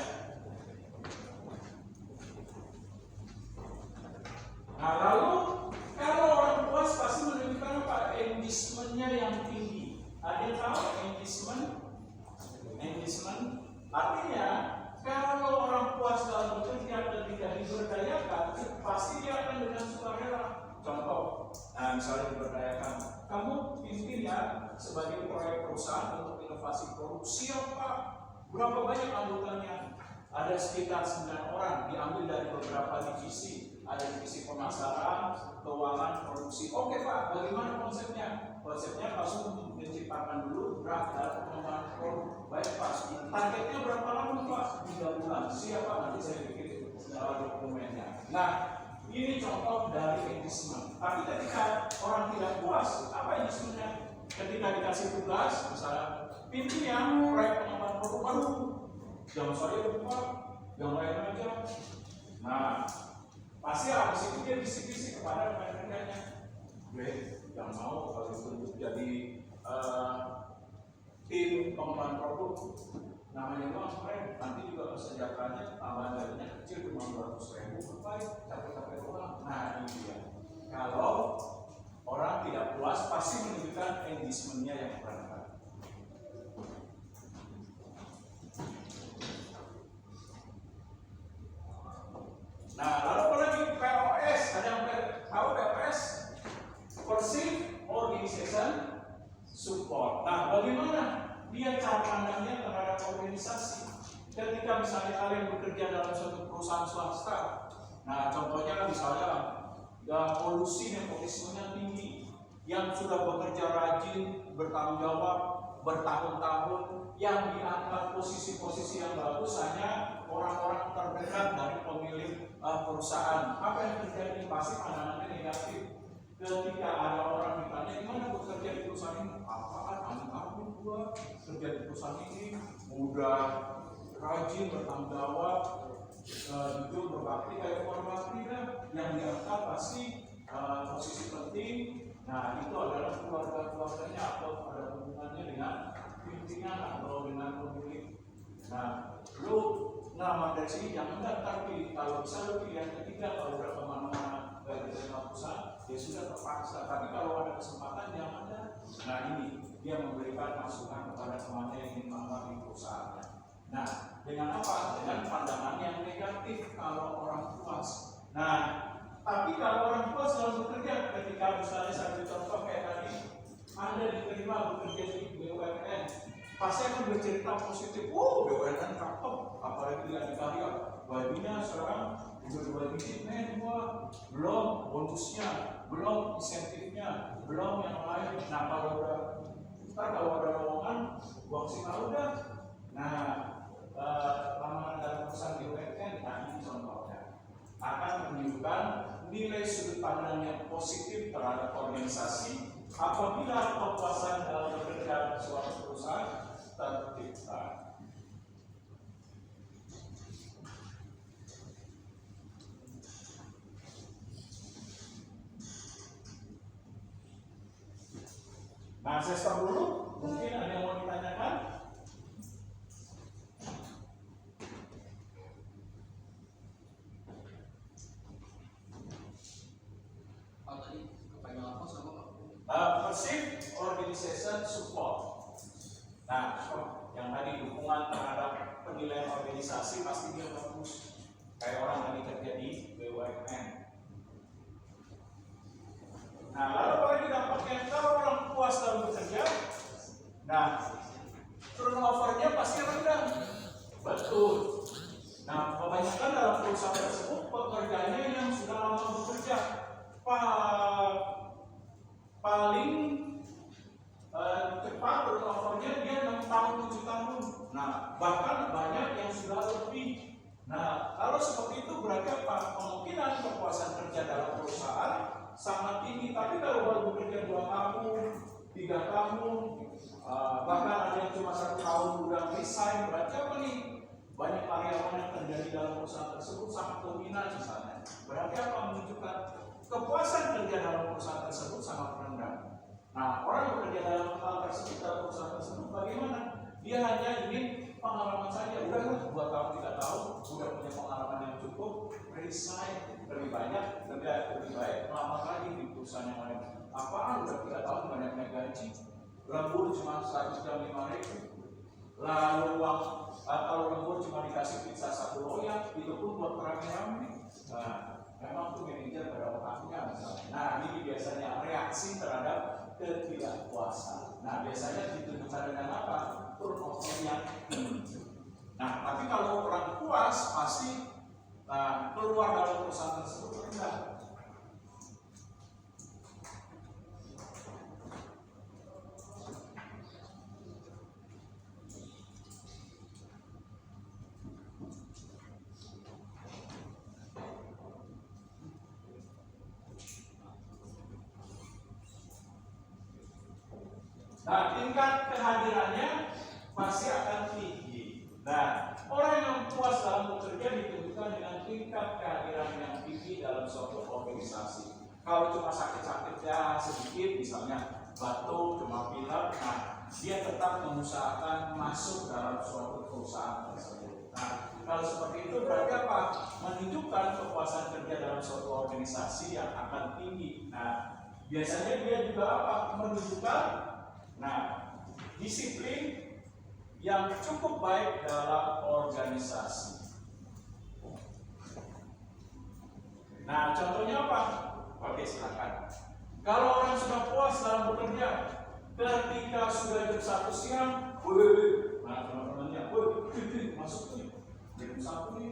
Nah, lalu kalau orang puas pasti menunjukkan apa? Engagementnya pasti dia akan dengan sukarela. Contoh, misalnya diberdayakan, kamu pimpin ya sebagai proyek perusahaan untuk inovasi produk, siap Pak. Berapa banyak anggotanya? Ada sekitar 9 orang, diambil dari beberapa divisi. Ada divisi pemasaran, keuangan, produksi. Oke Pak, bagaimana konsepnya? Konsepnya langsung menciptakan dulu draft dan pengembangan produk. Baik Pak, targetnya berapa lama Pak? 3 bulan. Siap Pak, nanti saya bikin dokumennya. Nah, ini contoh dari engagement. Tapi ketika orang tidak puas, apa engagementnya? Ketika dikasih tugas, misalnya pimpin yang proyek pengembangan produk baru, jangan saya lupa, yang lain aja. Nah, pasti habis itu dia bisik-bisik kepada rekan-rekannya, yang mau kalau ditunjuk jadi tim pengembangan produk, namanya doang keren, nanti juga kesejahteraannya tambahan gajinya kecil cuma 200.000, baik, capek-capek doang. Nah ini dia. Kalau orang tidak puas, pasti menunjukkan engagement-nya yang kurang. Nah, lalu apa lagi? POS, ada yang tahu POS? Perceived Organization Support. Nah, bagaimana dia cara pandangnya terhadap organisasi? Ketika misalnya kalian bekerja dalam suatu perusahaan swasta, nah contohnya misalnya polusi nepotismenya tinggi, yang sudah bekerja rajin, bertanggung jawab, bertahun-tahun, yang diangkat posisi-posisi yang bagus hanya orang-orang terdekat dari pemilik perusahaan. Apa yang terjadi? Pasti pandangannya negatif. Ketika ada orang ditanya, gimana bekerja di perusahaan ini? Apaan? Amin-amin gua kerja di perusahaan ini, mudah, rajin, bertanggung jawab, jujur, berbakti, kayak orang bakti kan. Yang diangkat pasti posisi penting. Nah itu adalah keluarga-keluarganya atau ada hubungannya dengan pimpinan atau dengan pemilik. Nah, lu ngelamar dari sini jangan daftar, tapi kalau bisa lu pilihan ketiga, kalau udah kemana-mana gak diterima perusahaan, ya sudah terpaksa. Tapi kalau ada kesempatan jangan ada. Nah ini dia memberikan masukan kepada temannya yang ingin melamar di perusahaannya. Nah, dengan apa? Dengan pandangan yang negatif kalau orang puas. Nah, tapi kalau orang puas dalam bekerja, ketika misalnya saya contoh kayak tadi, Anda diterima bekerja di BUMN, pasti akan bercerita positif. BUMN cakep, apalagi tidak dikarya. Bajunya sekarang udah 2 digit, belum bonusnya, belum insentifnya, belum yang lain. Nah kalau ada lowongan, buang sih udah. Nah, lamaran dalam perusahaan BUMN, nah ini contohnya akan menunjukkan nilai sudut pandang yang positif terhadap organisasi apabila kepuasan dalam bekerja di suatu perusahaan tercipta. Nah, saya stop dulu. Mungkin ada yang mau ditanyakan? Perceived Organization Support. Nah, yang tadi dukungan terhadap penilaian organisasi pasti dia bagus. Kayak orang lagi kerja di BUMN. Nah, lalu apa lagi dampaknya? Kalau orang puas dalam bekerja, nah turnovernya pasti rendah. Betul. Nah, kebanyakan dalam perusahaan tersebut pekerjanya yang sudah lama bekerja, paling cepat turnovernya dia 6 tahun 7 tahun. Nah, bahkan banyak yang sudah lebih. Nah, kalau seperti itu berarti apa? Kemungkinan kepuasan kerja dalam perusahaan sangat tinggi. Tapi kalau baru bekerja 2 tahun, 3 tahun, bahkan ada yang cuma 1 tahun udah resign, berarti apa nih? Banyak karyawan yang terjadi dalam perusahaan tersebut sangat dominan misalnya. Berarti apa? Menunjukkan kepuasan kerja dalam perusahaan tersebut sangat rendah. Nah, orang yang bekerja dalam hal tersebut dalam perusahaan tersebut bagaimana? Dia hanya ingin pengalaman saja. Udah 2 tahun 3 tahun, udah punya pengalaman yang cukup, resign lebih banyak, lebih baik melamar lagi di perusahaan yang lain. Apaan udah 3 tahun banyak gaji, lembur cuma 105.000. Lalu uang kalau lembur cuma dikasih pizza 1 loyang, itu pun buat rame-rame. Nah, memang tuh ketidakpuasan. Nah, biasanya ditunjukkan dengan apa? Turnover yang tinggi. Nah, tapi kalau orang puas pasti keluar dari perusahaan tersebut rendah. Nah, tingkat kehadirannya pasti akan tinggi. Nah, orang yang puas dalam bekerja ditunjukkan dengan tingkat kehadiran yang tinggi dalam suatu organisasi. Kalau cuma sakit-sakit ya sedikit, misalnya batuk, cuma pilek, nah dia tetap mengusahakan masuk dalam suatu perusahaan tersebut. Nah, kalau seperti itu berarti apa? Menunjukkan kepuasan kerja dalam suatu organisasi yang akan tinggi. Nah, biasanya dia juga apa? Menunjukkan disiplin yang cukup baik dalam organisasi. Nah, contohnya apa? Oke, silakan. Kalau orang sudah puas dalam bekerja, ketika sudah jam 1 siang, teman-temannya, masuk nih, jam 1 nih,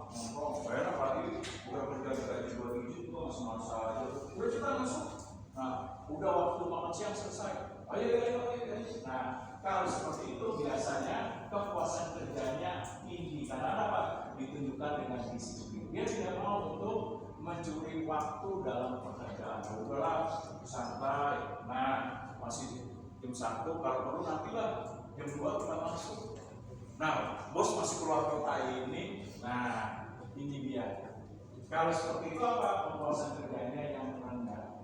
nongkrong, bayar pagi, udah kerja gaji 2 digit, kok masih malas aja. Udah kita masuk. Nah, udah waktu makan siang selesai. Ayo. Nah, kalau seperti itu biasanya kepuasan kerjanya tinggi karena apa? Ditunjukkan dengan disiplin. Dia tidak mau untuk mencuri waktu dalam pekerjaan. Udahlah, santai. Nah, masih jam 1, kalau perlu nantilah jam 2 kita masuk. Nah, bos masih keluar kota ini. Nah, ini dia. Kalau seperti itu apa? Kepuasan kerjanya yang rendah.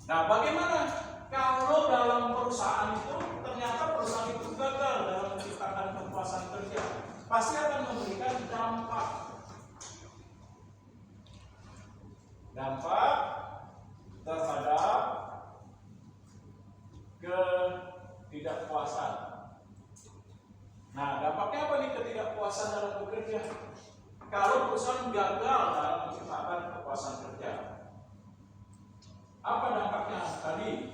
Nah, bagaimana kalau dalam perusahaan itu ternyata perusahaan itu gagal dalam menciptakan kepuasan kerja? Pasti akan memberikan dampak terhadap ketidakpuasan. Nah, dampaknya apa nih ketidakpuasan dalam bekerja? Kalau perusahaan gagal dalam menciptakan kepuasan kerja, apa dampaknya? Tadi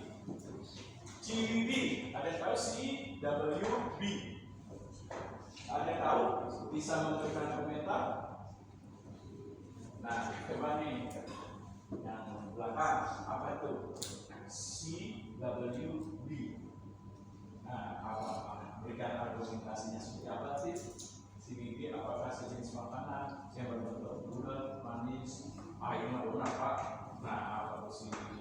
CWB, ada yang tahu CWB? Ada yang tahu? Bisa memberikan komentar? Nah, coba nih yang belakang, apa itu? CWB. Nah, apa? Berikan argumentasinya seperti apa sih? CWB apakah sejenis makanan yang berbentuk bulat, manis, air maupun apa? Nah, apa itu CWB?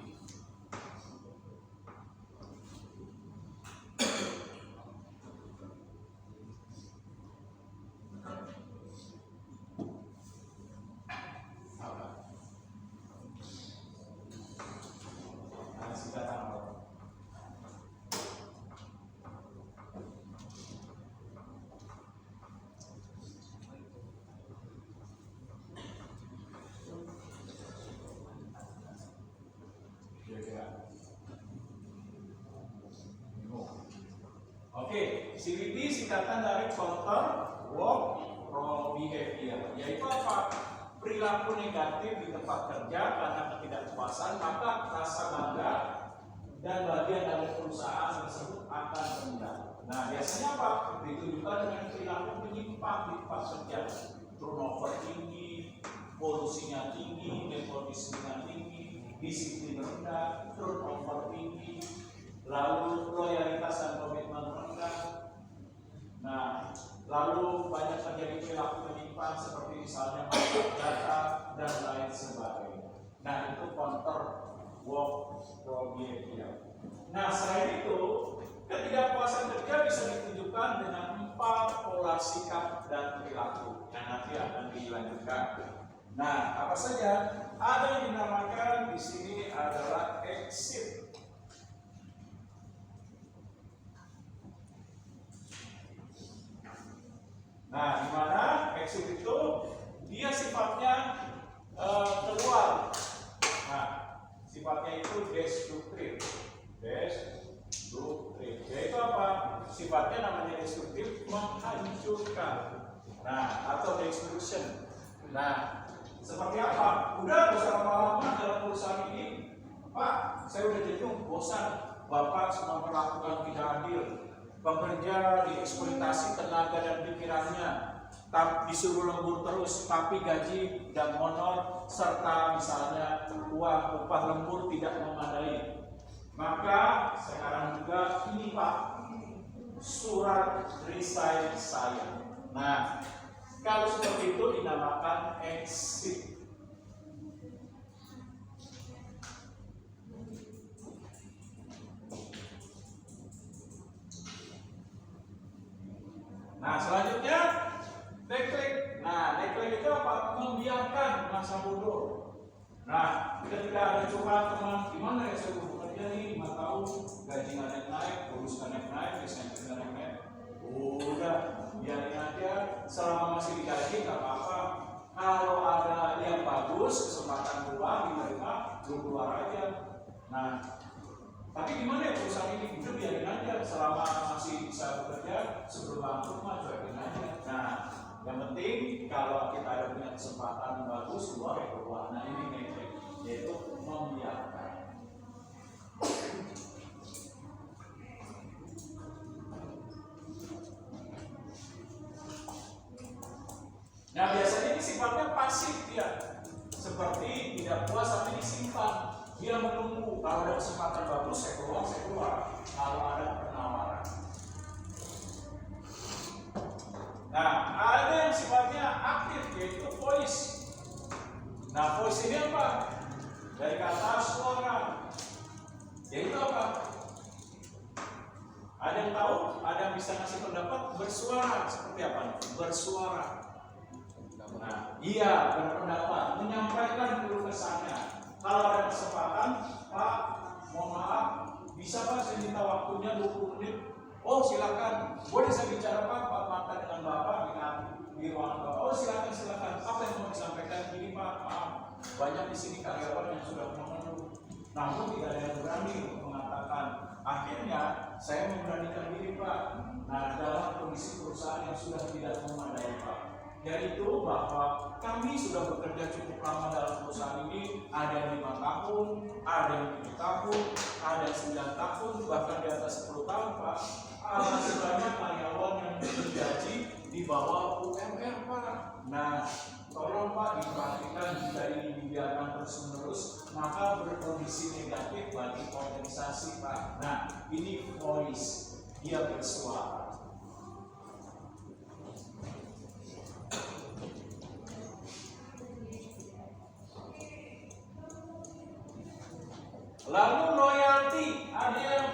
Oke, CWB singkatan dari counter work role behavior, yaitu apa? Perilaku negatif di tempat kerja karena ketidakpuasan, maka rasa bangga dan bagian dari perusahaan tersebut akan rendah. Nah, biasanya apa? Ditunjukkan dengan perilaku menyimpang di tempat kerja, turnover tinggi, polusinya tinggi, nepotismenya tinggi, disiplin rendah, turnover tinggi, lalu loyalitas dan komitmen rendah. Nah, lalu banyak terjadi perilaku menyimpang seperti misalnya masuk data dan lain sebagainya. Nah, itu counter work role behavior. Nah, selain itu, ketidakpuasan kerja bisa ditunjukkan dengan 4 pola sikap dan perilaku yang nanti akan dilanjutkan. Nah, apa saja? Ada yang dinamakan di sini adalah exit. Nah, di mana exit itu dia sifatnya keluar. Nah, sifatnya itu destruktif. Destruktif. Yaitu apa? sifatnya namanya destruktif, menghancurkan. Nah, atau destruction. Nah, seperti apa? Udah bosan lama-lama dalam perusahaan ini, Pak, saya udah jenuh, bosan. Bapak semua melakukan tidak adil. Pekerja dieksploitasi tenaga dan pikirannya, disuruh lembur terus, tapi gaji dan honor serta misalnya upah lembur tidak memadai. Maka sekarang juga ini Pak, surat resign saya. Nah, kalau seperti itu dinamakan exit. Nah, selanjutnya neglect. Nah, neglect itu apa? Membiarkan masa bodoh. Nah, ketika ada curhat teman, gimana ya saya bekerja nih 5 tahun, gaji nggak naik, bonus nggak naik, insentif nggak naik. Udah, biarin aja. Selama masih digaji nggak apa-apa. Kalau ada yang bagus, kesempatan keluar, diterima, keluar aja. Nah, tapi gimana ya perusahaan ini? Udah biarin aja. Selama masih bisa bekerja, sebelum bangkrut mah cuekin aja. Nah, yang penting kalau kita ada punya kesempatan bagus, keluar ya keluar. Nah, ini neglect, yaitu membiarkan. Nah, biasanya ini sifatnya pasif dia, seperti tidak puas tapi disimpan. Dia menunggu kalau ada kesempatan bagus saya keluar. Kalau ada penawaran. Nah, ada yang sifatnya aktif yaitu voice. Nah, voice ini apa? Dari kata suara. Yaitu apa? Ada yang tahu? Ada yang bisa ngasih pendapat? Bersuara. Seperti apa nih? Bersuara. Nah, iya, berpendapat, menyampaikan keluh kesahnya. Kalau ada kesempatan, Pak, mohon maaf, bisa Pak saya minta waktunya 20 menit? Oh silakan, boleh saya bicara Pak mata dengan Bapak di ruangan Bapak? Oh silakan. Apa yang mau disampaikan? Gini Pak, maaf, banyak di sini karyawan yang sudah mengeluh, namun tidak ada yang berani untuk mengatakan. Akhirnya saya memberanikan diri Pak. Nah, dalam kondisi perusahaan yang sudah tidak memadai Pak, yaitu bahwa kami sudah bekerja cukup lama dalam perusahaan ini, ada yang 5 tahun, ada yang 7 tahun, ada yang 9 tahun, bahkan di atas 10 tahun Pak. Masih banyak karyawan yang digaji di bawah UMR Pak. Nah, tolong Pak diperhatikan, jika ini dibiarkan terus-menerus maka berkondisi negatif bagi organisasi Pak. Nah, ini voice, dia bersuara. Lalu loyalty, ada yang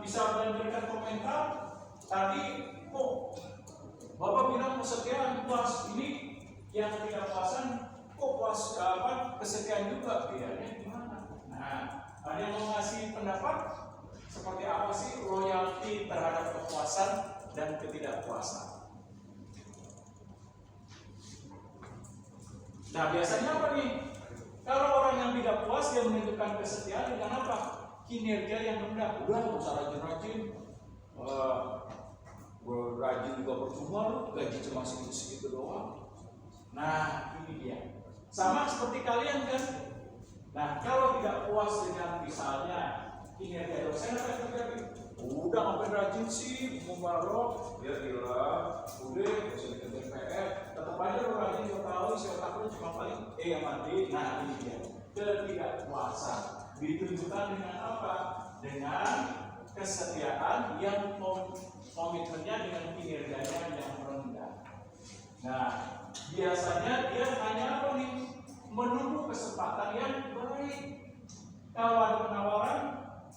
bisa memberikan komentar tadi, kok Bapak bilang kesetiaan puas, ini yang tidak puasan kok puas kesetiaan juga, bedanya gimana? Nah, ada yang mau ngasih pendapat seperti apa sih loyalty terhadap kepuasan dan ketidakpuasan? Nah, biasanya apa nih? Kalau orang yang tidak puas, dia menunjukkan kesetiaan dengan apa? Kinerja yang rendah. Udah, nggak usah rajin-rajin. Rajin juga percuma, gaji cuma segitu doang. Nah, ini dia. Sama seperti kalian kan? Nah, kalau tidak puas dengan misalnya kinerja dosen, apa yang terjadi? Udah ngapain rajin sih, mubarok, ya gila, udah nggak usah dikerjain PR, tetap aja lo rajin 2 tahun, si otak lu cuma paling yang mati. Nah, ini dia, ketidakpuasan ditunjukkan dengan apa? Dengan kesetiaan yang komitmennya dengan kinerjanya yang rendah. Nah, biasanya dia hanya apa nih? Menunggu kesempatan yang baik. Kalau ada penawaran,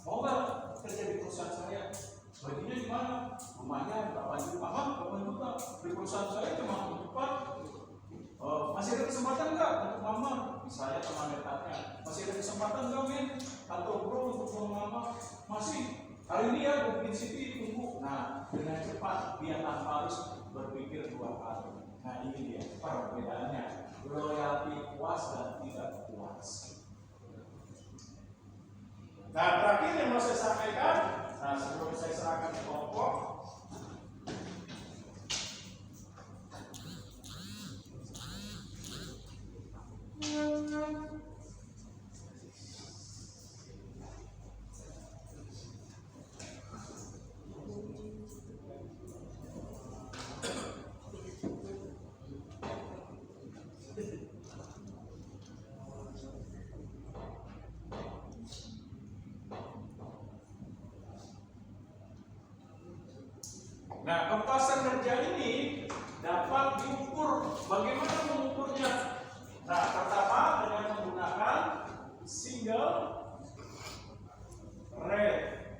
mau nggak kerja di perusahaan saya? Baginya di mana? Rumahnya 8 juta. Di perusahaan saya cuma 4. Masih ada kesempatan nggak untuk mama? Misalnya teman dekatnya, masih ada kesempatan nggak Min? Atau bro untuk mama? Masih. Hari ini ya, gue bikin CV, tunggu. Nah, dengan cepat dia tanpa harus berpikir 2 kali. Nah, ini dia perbedaannya, loyalty puas dan tidak puas. Nah, terakhir yang mau saya sampaikan, Nah, sebelum saya serahkan ke kelompok, nah, kepuasan kerja ini dapat diukur. Bagaimana mengukurnya? Nah, pertama dengan menggunakan single rate.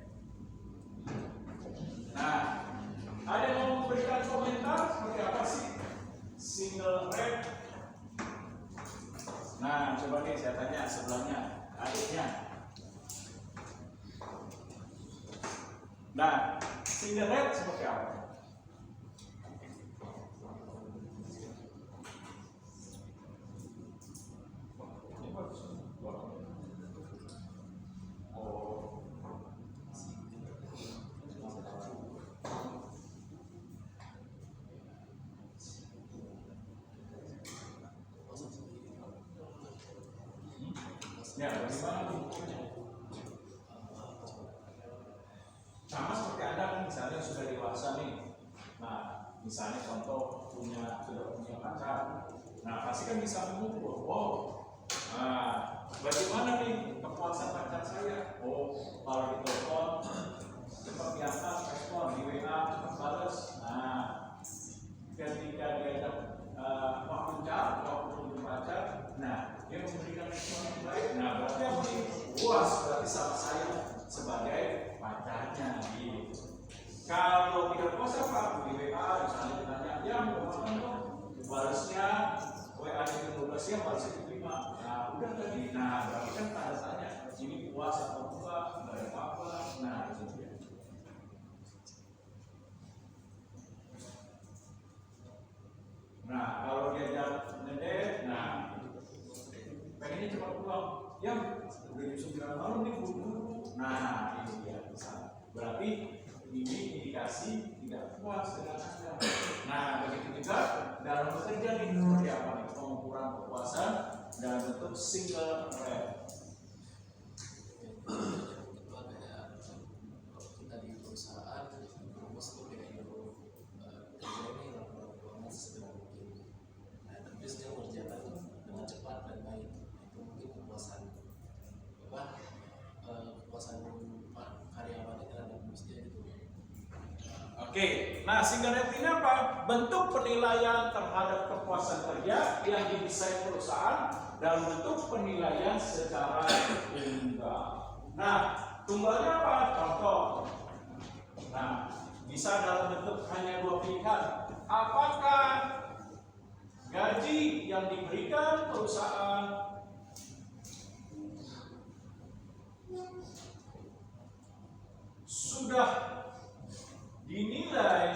Nah, ada yang mau memberikan komentar seperti apa sih single rate? Nah, coba nih saya tanya sebelahnya, adiknya. Nah, single rate seperti apa? Ya, bagaimana mengukurnya? Sama seperti Anda kan misalnya sudah dewasa nih. Nah, misalnya contoh sudah punya pacar. Nah, pasti kan bisa mengukur. Oh, nah, bagaimana nih kepuasan pacar saya? Oh, kalau ditelepon cepat diangkat, respon di WA cepat balas. Nah, ketika dia ada waktu untuk pacar, nah dia memberikan respon yang baik. Nah, berarti apa nih? Puas berarti sama saya sebagai pacarnya. Gitu. Kalau tidak puas apa? Di WA misalnya ditanya, ya mau makan dong? Balasnya WA itu 12 jam balasnya diterima. Nah, udah tadi. Nah, berarti kan tanda tanya ini puas atau enggak? Nggak ada apa-apa. Nah, itu dia. Nah, kalau dia jalan ngedate, nah pengennya cepat pulang. Ya, udah jam 9 malam nih buru-buru. Nah, ini dia bisa. Berarti ini indikasi tidak puas dengan Anda. Nah, begitu juga dalam bekerja nih seperti apa nih pengukuran kepuasan dalam bentuk single rate. Kita di perusahaan rumus itu kayak gitu kerja ini laporan keuangan sesegera mungkin. Nah, tapi dia mengerjakan dengan cepat dan baik. Itu mungkin kepuasan kepuasan karyawannya terhadap bisnisnya itu. Oke, nah single rate ini apa? Bentuk penilaian terhadap kepuasan kerja yang didesain perusahaan dalam bentuk penilaian secara tunggal. Nah, tunggalnya apa? Contoh. Nah, bisa dalam bentuk hanya dua pilihan. Apakah gaji yang diberikan perusahaan sudah dinilai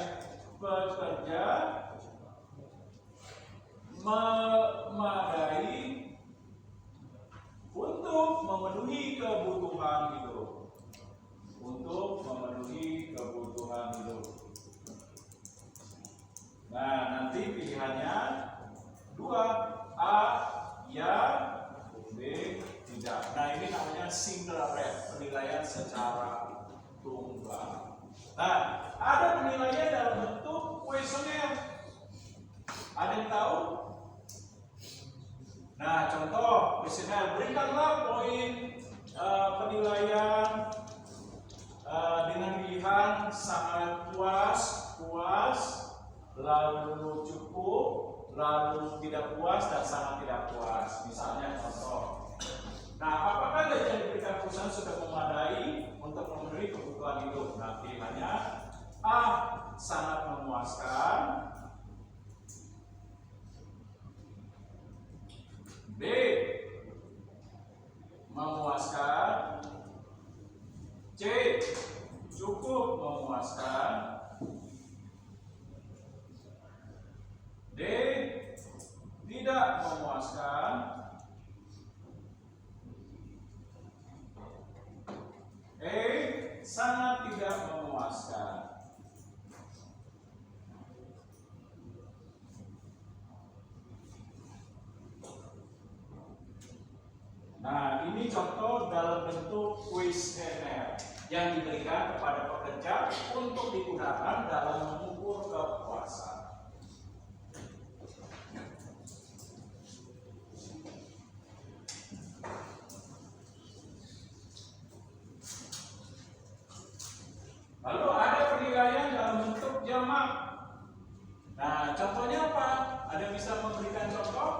pekerja memadai untuk memenuhi kebutuhan hidup. Untuk memenuhi kebutuhan hidup. Nah, nanti pilihannya dua, A ya, B tidak. Nah, ini namanya single rate, penilaian secara tunggal. Nah, ada penilaian dalam bentuk kuesioner. Ada yang tahu? Nah, contoh kuesioner, berikanlah poin penilaian dengan pilihan sangat puas, lalu cukup, lalu tidak puas dan sangat tidak puas. Misalnya contoh. Nah, apakah gaji yang diberikan perusahaan sudah memadai untuk memenuhi kebutuhan hidup? Nah, pilihannya A, sangat memuaskan, B, memuaskan, C, cukup memuaskan, D, tidak memuaskan, E, sangat tidak memuaskan. Nah, ini contoh dalam bentuk kuesioner yang diberikan kepada pekerja untuk digunakan dalam mengukur kepuasan. Lalu ada penilaian dalam bentuk jamak. Nah, contohnya apa? Ada bisa memberikan contoh?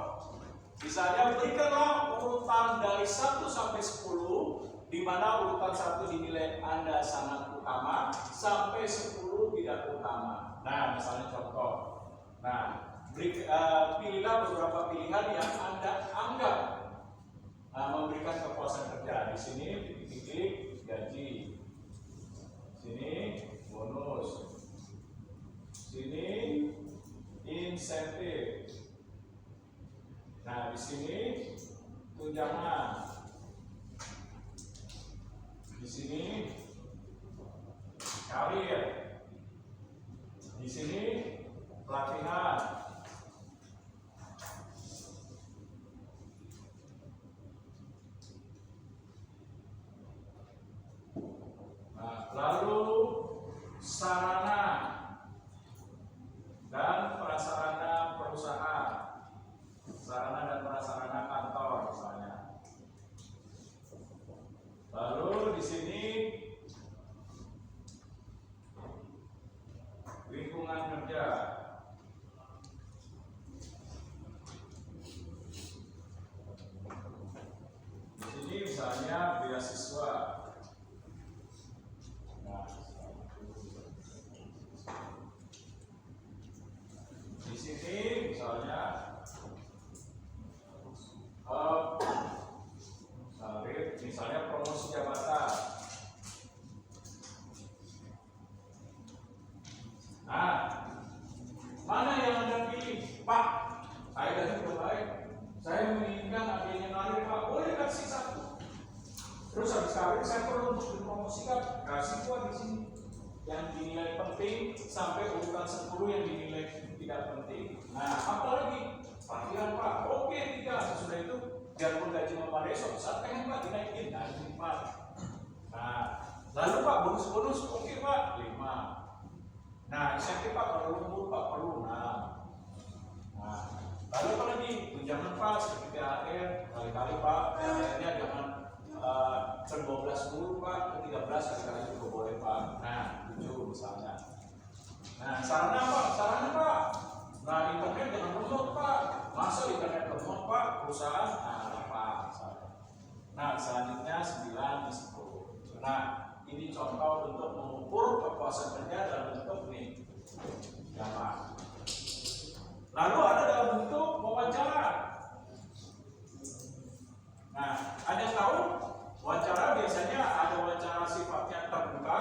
Misalnya berikanlah urutan dari 1 sampai 10, di mana urutan 1 dinilai Anda sangat utama, sampai 10 tidak utama. Nah, misalnya contoh. Nah, pilihlah beberapa pilihan yang Anda anggap memberikan kepuasan kerja. Di sini titik-titik gaji. Sini bonus. Sini insentif. Nah, di sini tunjangan. Di sini karir. Di sini pelatihan. Nah, lalu sarana dan prasarana perusahaan. Sarana dan prasarana kantor misalnya. Lalu di sini lingkungan kerja. Di sini misalnya beasiswa. Nah, di sini misalnya misalnya promosi jabatan. Nah, mana yang Anda pilih? Pak, saya dari terbaik. Saya menginginkan adanya karir, Pak. Boleh kasih 1. Terus habis karir saya perlu untuk dipromosikan. Kasih buat di sini. Yang dinilai penting sampai urutan 10 yang dinilai tidak penting. Nah, apalagi pelatihan, Pak. Oke, 3. Sesudah itu biarpun gaji memadai, suatu saat pengen Pak dinaikin, nah ini 4. Nah, lalu Pak bonus-bonus, oke Pak 5. Nah, insentif Pak perlu lembur, Pak perlu 6. Nah, lalu apa lagi? Tunjangan Pak seperti THR, kali-kali Pak THR-nya jangan 12 dulu Pak, ke 13 kali-kali juga boleh Pak. Nah, 7 misalnya. Nah, sarana Pak, sarana Pak. Nah, internet jangan lemot Pak. Masa internet lemot Pak, perusahaan? Nah, selanjutnya 9 10. Nah, ini contoh untuk mengukur kepuasan kerja dalam bentuk ini. Jamak. Lalu ada dalam bentuk wawancara. Nah, ada yang tahu? Wawancara biasanya ada wawancara sifatnya terbuka,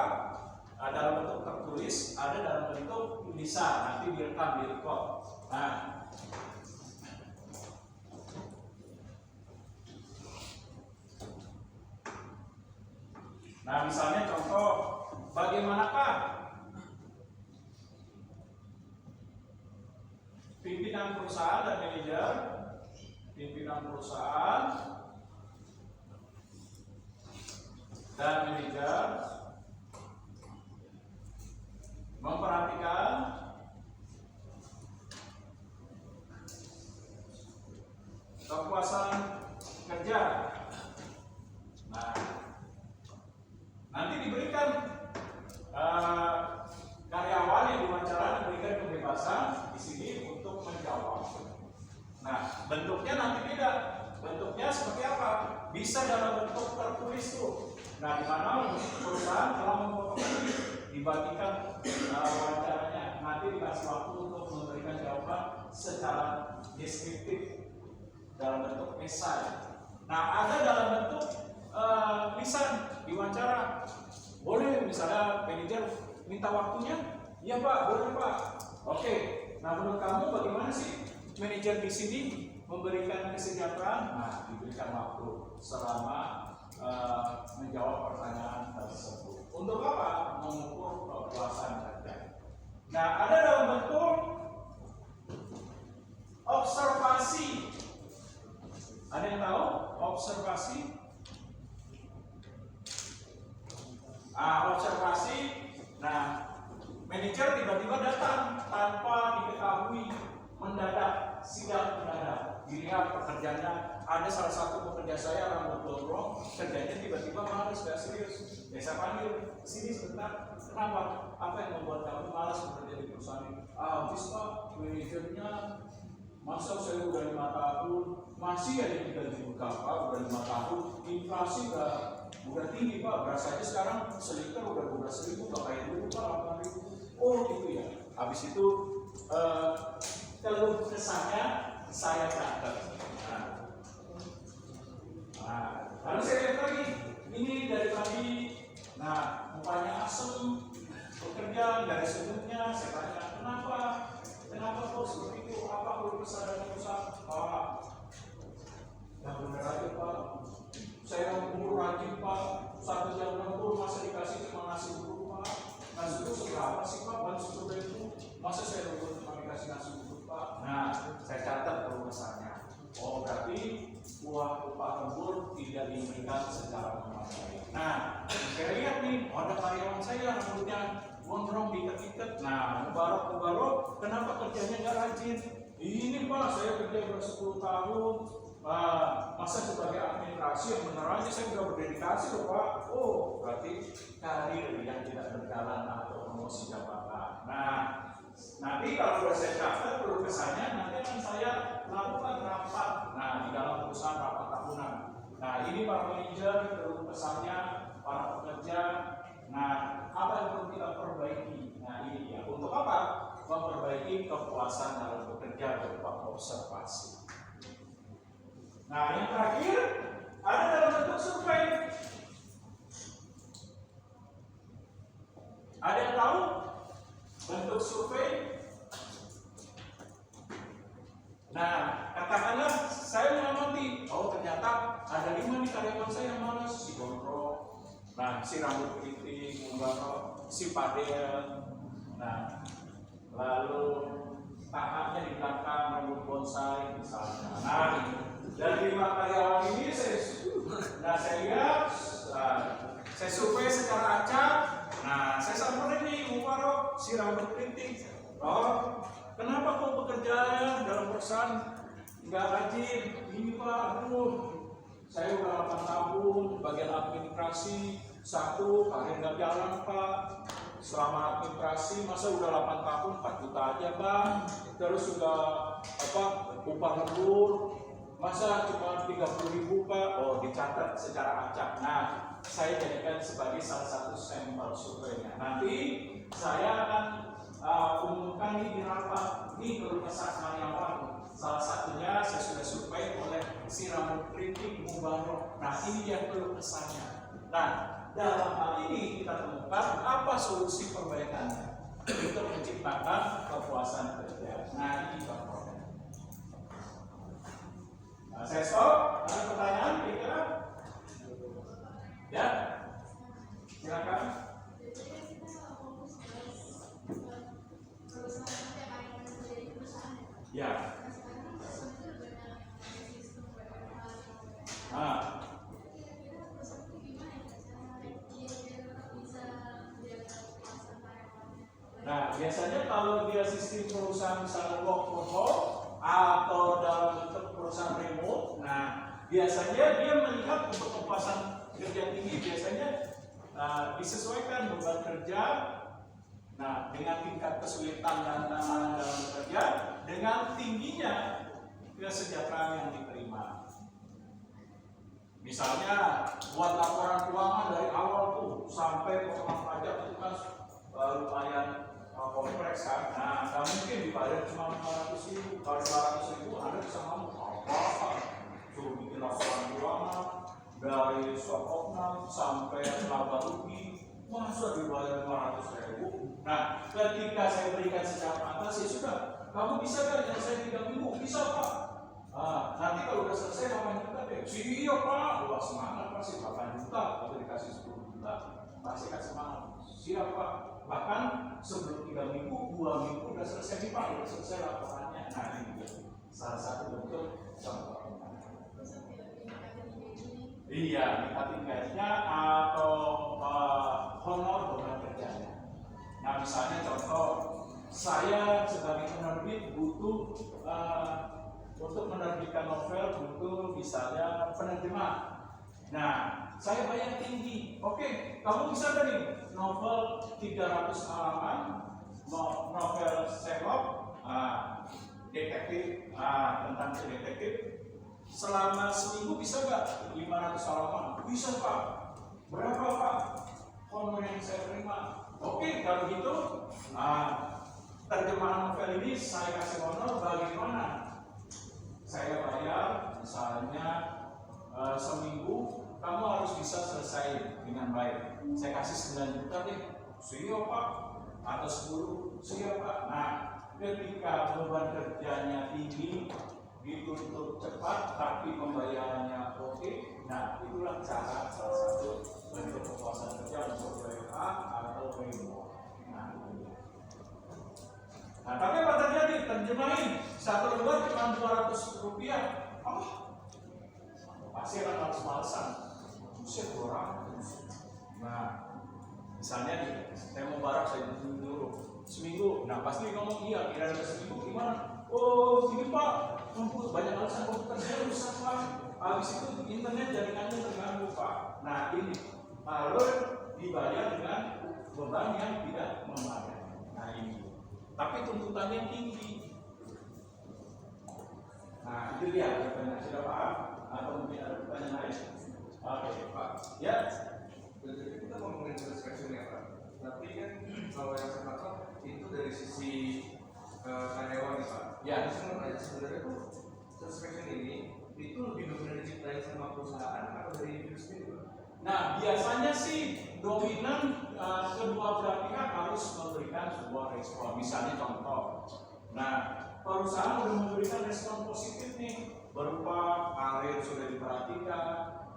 ada dalam bentuk tertulis, ada dalam bentuk tulisan, nanti direkam, direkod. Nah, misalnya contoh, bagaimanakah pimpinan perusahaan dan manajer, pimpinan perusahaan dan manajer memperhatikan kepuasan kerja. Nah, nanti diberikan karyawan yang diwawancara diberikan kebebasan di sini untuk menjawab. Nah, bentuknya nanti beda. Bentuknya seperti apa? Bisa dalam bentuk tertulis tuh. Nah, di mana perusahaan telah memfotokopi, dibagikan wawancaranya. Nanti dikasih waktu untuk memberikan jawaban secara deskriptif dalam bentuk esai. Nah, ada dalam bentuk lisan diwawancara. Boleh misalnya manajer minta waktunya? Iya Pak, boleh Pak. Oke. Nah, menurut kamu bagaimana sih manajer di sini memberikan kesejahteraan? Nah, diberikan waktu selama menjawab pertanyaan tersebut. Untuk Nah, observasi, nah manajer tiba-tiba datang tanpa diketahui, mendadak, siap mendadak. Dilihat pekerjaannya, ada salah satu pekerja saya rambut gondrong, kerjanya tiba-tiba malas, gak serius. Ya saya panggil, sini sebentar, kenapa? Apa yang membuat kamu malas bekerja di perusahaan ini? Habis Pak, manajernya, masa saya udah 5 tahun, masih aja digaji berapa, udah 5 tahun, inflasi udah tinggi Pak, beras aja sekarang seliter udah 12.000, gak kayak dulu Pak, 8.000. Oh gitu ya. Habis itu keluh kesahnya saya catat. Lalu saya lihat lagi, ini dari tadi, nah mukanya asem, bekerja dari sebelumnya, saya tanya kenapa kok seperti itu, apa perlu kesah dan perusahaan? Pak, yang benar aja Pak, saya umur rajin Pak, 1 jam lembur masa dikasih cuma nasi uduk Pak, nasi uduk seberapa sih Pak, baru 10.000, masa saya lembur cuma dikasih nasi uduk Pak? Nah, saya catat perlu kesahnya. Oh berarti upah lembur tidak diberikan secara memadai. Nah, saya lihat nih, ada karyawan saya rambutnya gondrong diikat-ikat. Nah, Mubarok, kenapa kerjanya nggak rajin? Ini Pak, saya kerja udah 10 tahun. Masa sebagai administrasi yang benar aja saya udah berdedikasi loh Pak. Oh, berarti karir yang tidak berjalan atau promosi jabatan. Nah, nanti kalau sudah saya catat perlu kesannya, nanti akan saya lakukan rapat. Nah, di dalam perusahaan rapat tahunan. Nah, ini para manajer perlu kesannya, para pekerja. Nah, apa yang perlu kita perbaiki? Nah, ini dia. Untuk apa? Memperbaiki kepuasan dalam bekerja berupa observasi. Nah, yang terakhir ada dalam bentuk survei. Ada yang tahu bentuk survei? Nah, katakanlah saya mengamati, oh ternyata ada 5 nih karyawan saya yang malas, si gondrong, nah si rambut keriting, Mubarok, si Padel, nah lalu kakaknya di belakang rambut bonsai misalnya. Nah, dari 5 karyawan ini saya lihat, saya survei secara acak. Nah, saya samperin nih Mubarok, si rambut keriting. Oh, kenapa kok bekerja dalam perusahaan nggak rajin? Ini Pak, saya udah 8 tahun bagian administrasi, 1 karir nggak jalan Pak. Selama administrasi masa udah 8 tahun 4 juta aja Bang. Terus sudah upah lembur masa cuma 30.000 Pak. Oh, dicatat secara acak. Nah, saya jadikan sebagai salah satu sampel surveinya. Nanti saya akan umumkan di rapat di keluh kesah karyawan. Salah satunya saya sudah survei oleh si rambut keriting Mubarok. Nah, ini dia keluh kesahnya. Nah, dalam hal ini kita temukan apa solusi perbaikannya untuk menciptakan kepuasan kerja. Nah, ini contohnya. Nah, saya stop. Ada pertanyaan kira-kira? Ya, silakan. Ya. Nah, biasanya kalau dia sistem perusahaan misalnya work from home atau dalam bentuk perusahaan remote, nah biasanya dia melihat untuk kepuasan kerja tinggi biasanya disesuaikan beban kerja, nah dengan tingkat kesulitan dan tantangan dalam bekerja dengan tingginya kesejahteraan yang diterima. Misalnya buat laporan keuangan dari awal tuh sampai potongan pajak itu kan lumayan kompleks kan. Nah, nggak mungkin dibayar cuma 500.000. Kalau 500.000 Anda bisa ngomong apa? Suruh bikin laporan keuangan dari stock opnam sampai laba rugi, masa dibayar 500.000? Nah, ketika saya berikan secara atas ya sudah, kamu bisa kan yang saya 3 minggu? Bisa Pak. Nanti kalau udah selesai 8 juta deh. Siap Pak, wah semangat pasti 8 juta atau dikasih 10 juta, pasti kan semangat. Siap Pak. Bahkan sebelum 3 minggu, 2 minggu udah selesai nih Pak, udah selesai laporannya. Nah, ini dia salah satu bentuk contoh. Iya, tingkatin gajinya atau butuh untuk menerbitkan novel butuh misalnya penerjemah. Nah, saya bayar tinggi. Oke, kamu bisa nggak nih novel 300 halaman, novel Sherlock, detektif, tentang detektif. Selama seminggu bisa nggak 500 halaman? Bisa Pak. Berapa Pak honor yang saya terima? Oke, kalau gitu, terjemahan novel ini saya kasih honor bagaimana? Saya bayar misalnya seminggu, kamu harus bisa selesai dengan baik. Saya kasih 9 juta deh, siap Pak, atau 10, siap Pak. Nah, ketika beban kerjanya tinggi, dituntut cepat, tapi pembayarannya oke, nah itulah cara salah satu bentuk kepuasan kerja untuk WFH atau WMO. Nah, tapi apa terjadi? Terjemahin satu lembar cuma 200 rupiah. Pasti akan males-malesan. Buset, 200. Nah, misalnya nih, saya mau barak, saya dulu seminggu. Nah, pasti ngomong iya, kira-kira seminggu gimana? Oh, gini Pak, banyak alasan komputer saya rusak Pak. Habis itu internet jaringannya terganggu Pak. Nah, ini lalu dibayar dengan beban yang tidak memadai. Nah, ini. Tapi tuntutannya tinggi. Nah, itu dia jawabannya. Sudah paham? Atau mungkin ada pertanyaan lain? Oke, Pak. Ya. Jadi kita ngomongin satisfaction ya Pak. Tapi kan kalau yang saya tangkap itu dari sisi karyawan nih Pak. Ya. Saya mau tanya sebenarnya tuh satisfaction ini itu lebih benar diciptain sama perusahaan atau dari diri sendiri Pak? Nah, biasanya sih dominan kedua belah pihak harus memberikan sebuah respon. Misalnya contoh, nah perusahaan sudah memberikan respon positif nih berupa karir sudah diperhatikan,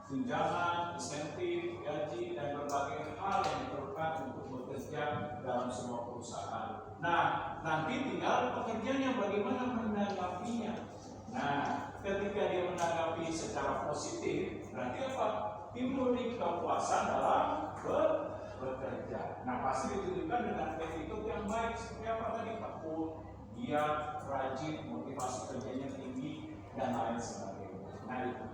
tunjangan, insentif, gaji, dan berbagai hal yang diperlukan untuk bekerja dalam semua perusahaan. Nah, nanti tinggal pekerjanya bagaimana menanggapinya. Nah, ketika dia menanggapi secara positif, berarti apa? Timbul nih kepuasan dalam bekerja. Nah, pasti ditunjukkan dengan attitude yang baik. Seperti apa tadi Pak? Dia rajin, motivasi kerjanya tinggi, dan lain sebagainya. Nah, itu.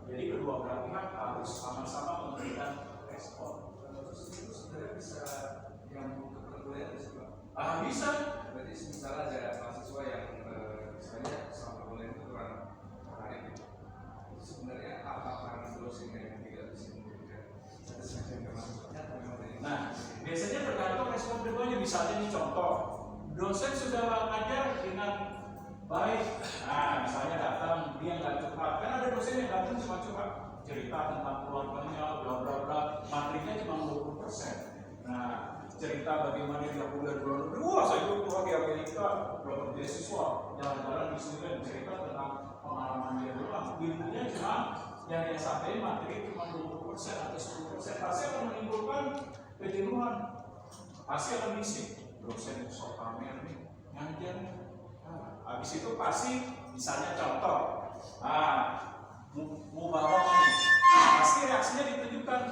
Jadi kedua belah pihak harus sama-sama memberikan respon. Terus itu sebenarnya bisa yang terkuliah bisa Pak? Bisa. Berarti misalnya ada mahasiswa yang misalnya selama kuliah itu kurang tertarik gitu. Itu sebenarnya apa dosen yang tidak bisa memberikan satisfaction ke mahasiswanya atau memang dari Nah, biasanya tergantung respon keduanya. Misalnya ini contoh, dosen sudah ngajar dengan baik. Nah, misalnya datang dia nggak curhat. Kan ada dosen yang datang cuma curhat cerita tentang keluarganya, bla bla bla. Materinya cuma 20%. Nah, cerita bagaimana dia kuliah di luar negeri. Wah, saya dulu keluar di Amerika, dapat beasiswa, jalan-jalan di sini dan cerita tentang pengalaman dia doang. Ilmunya cuma yang dia sampaikan materi cuma 20% atau 10%. Pasti akan menimbulkan kejenuhan. Pasti akan bisik. Dosen sok pamer nih, ngajar. Habis itu pasti, misalnya contoh, mubarak nih, pasti reaksinya ditunjukkan.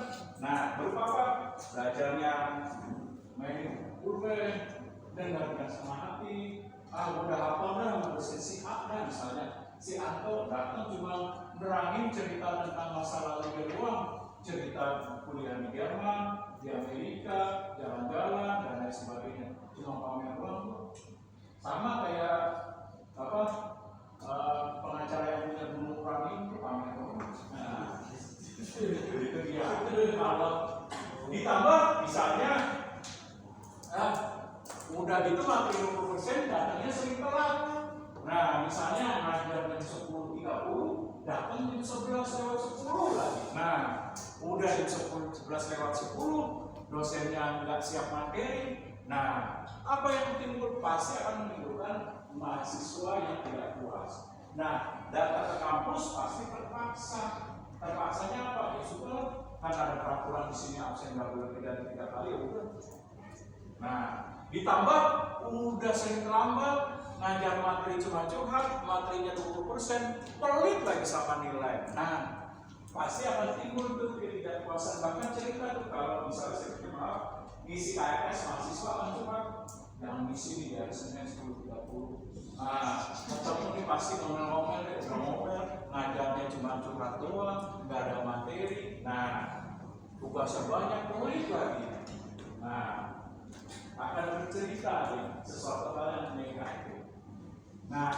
Nah, berupa apa? Belajarnya main urban, dengarkan sama hati. Udah hafal dah, dosen si A dah misalnya. Si Anto datang cuma nerangin cerita tentang masa lalu dia doang, cerita kuliah di Jerman, di Amerika, jalan-jalan dan lain sebagainya. Cuma pamer doang tuh. Sama kayak apa pengacara yang punya gunung Prami itu pamer doang. Nah, itu dia. Kalau ditambah misalnya udah gitu materi 20% datangnya sering telat. Nah, misalnya ngajar jam 10.30, datang jam 11:10 lagi. Nah, udah jam 11:10, dosennya nggak siap materi. Nah, apa yang timbul? Pasti akan menimbulkan mahasiswa yang tidak puas. Nah, datang ke kampus pasti terpaksa. Terpaksanya apa? Ya sudah, kan ada peraturan di sini absen nggak boleh lebih dari 3 kali, ya udah. Nah, ditambah udah sering terlambat, ngajar materi cuma curhat, materinya 20%, pelit lagi sama nilai. Nah, pasti akan timbul tuh ketidakpuasan. Bahkan cerita tuh kalau misalnya saya maaf ngisi KRS mahasiswa akan curhat, Yang di sini di hari Senin 10.30. Nah, ketemu nih pasti ngomel-ngomel deh, ngomel, ngajarnya cuma curhat doang, nggak ada materi. Nah, tugasnya banyak, nulis lagi. Nah, akan bercerita nih, sesuatu hal yang negatif. Nah,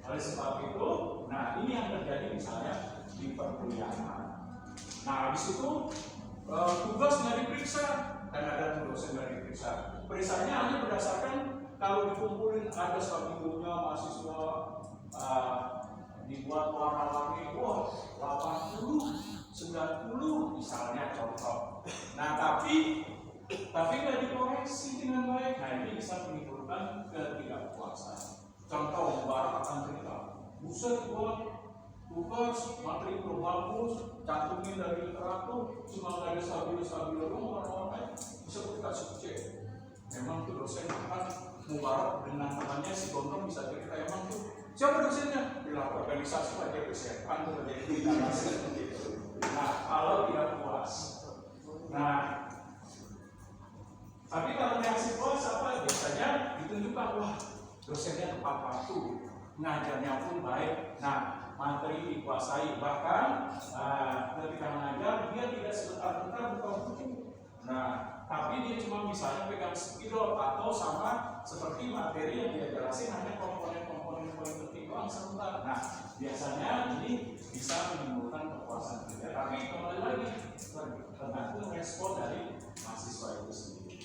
oleh sebab itu, nah ini yang terjadi misalnya di perkuliahan. Nah, habis itu tugas nggak diperiksa, dan ada dosen nggak diperiksa. Periksanya hanya berdasarkan kalau dikumpulin ada seminggunya mahasiswa dibuat warna-warni, wah 80, 90 misalnya contoh. Nah, tapi nggak dikoreksi dengan baik. Nah, ini bisa menimbulkan ketidakpuasan. Contoh, Barat akan cerita, buset gua tugas materi belum bagus, cantumin dari literatur, cuma dari stabil orang bisa dikasih C. Memang tuh dosen akan Mubarak dengan namanya si Gondrong bisa cerita, emang tuh siapa dosennya? Bilang organisasi aja persiapan tuh jadi gitu. Nah, kalau tidak puas, nah tapi kalau reaksi puas apa? Biasanya ditunjukkan, wah dosennya tepat waktu, ngajarnya pun baik. Nah, materi dikuasai, bahkan ketika mengajar dia tidak sebentar-bentar buka buku. Nah, tapi dia cuma misalnya pegang spidol atau sama seperti materi yang dia jelasin hanya komponen-komponen paling penting doang sebentar. Nah, biasanya ini bisa menimbulkan kepuasan kerja. Tapi kembali lagi tergantung respon dari mahasiswa itu sendiri.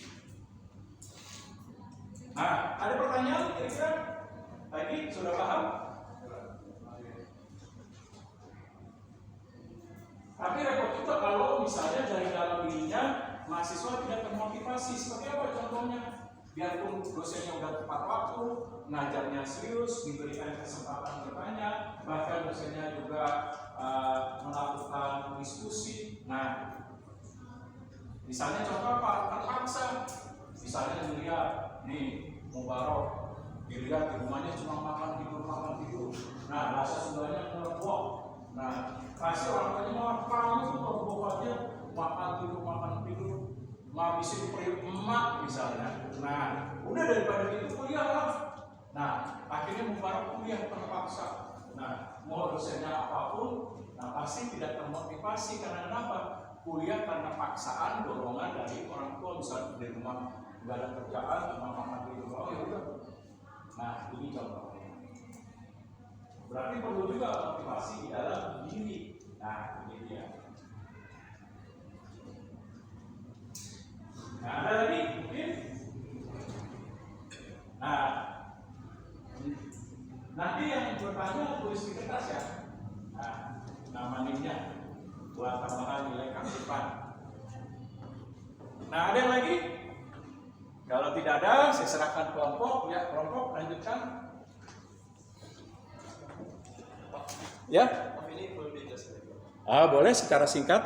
Nah, ada pertanyaan kira-kira? Tadi sudah paham? Tapi repot juga kalau misalnya dari dalam dirinya mahasiswa tidak termotivasi. Seperti apa contohnya? Biarpun dosennya sudah tepat waktu, ngajarnya serius, diberikan kesempatan bertanya, bahkan dosennya juga melakukan diskusi. Nah, misalnya contoh apa? Terpaksa. Misalnya dilihat, nih Mubarak, dilihat di rumahnya cuma makan tidur. Nah, bahasa Sundanya ngelepok. Nah, pasti orang tuanya mau kamu tuh aja makan tidur, ngabisin periuk emak misalnya. Nah, udah daripada itu kuliah lah. Nah, akhirnya Mubarak kuliah terpaksa. Nah, mau dosennya apapun, nah pasti tidak termotivasi karena kenapa? Kuliah karena paksaan, dorongan dari orang tua, misalnya di rumah nggak ada kerjaan, cuma makan tidur, oh ya udah. Nah, ini contohnya. Berarti perlu juga motivasi di dalam diri. Nah, ini dia. Nah, ada lagi mungkin. Nah, nanti yang bertanya tulis di kertas ya. Nah, namanya buat tambahan nilai keaktifan. Nah, ada yang lagi? Kalau tidak ada, saya serahkan kelompok. Ya, kelompok lanjutkan. Ya. Ini boleh dijelaskan. Boleh secara singkat.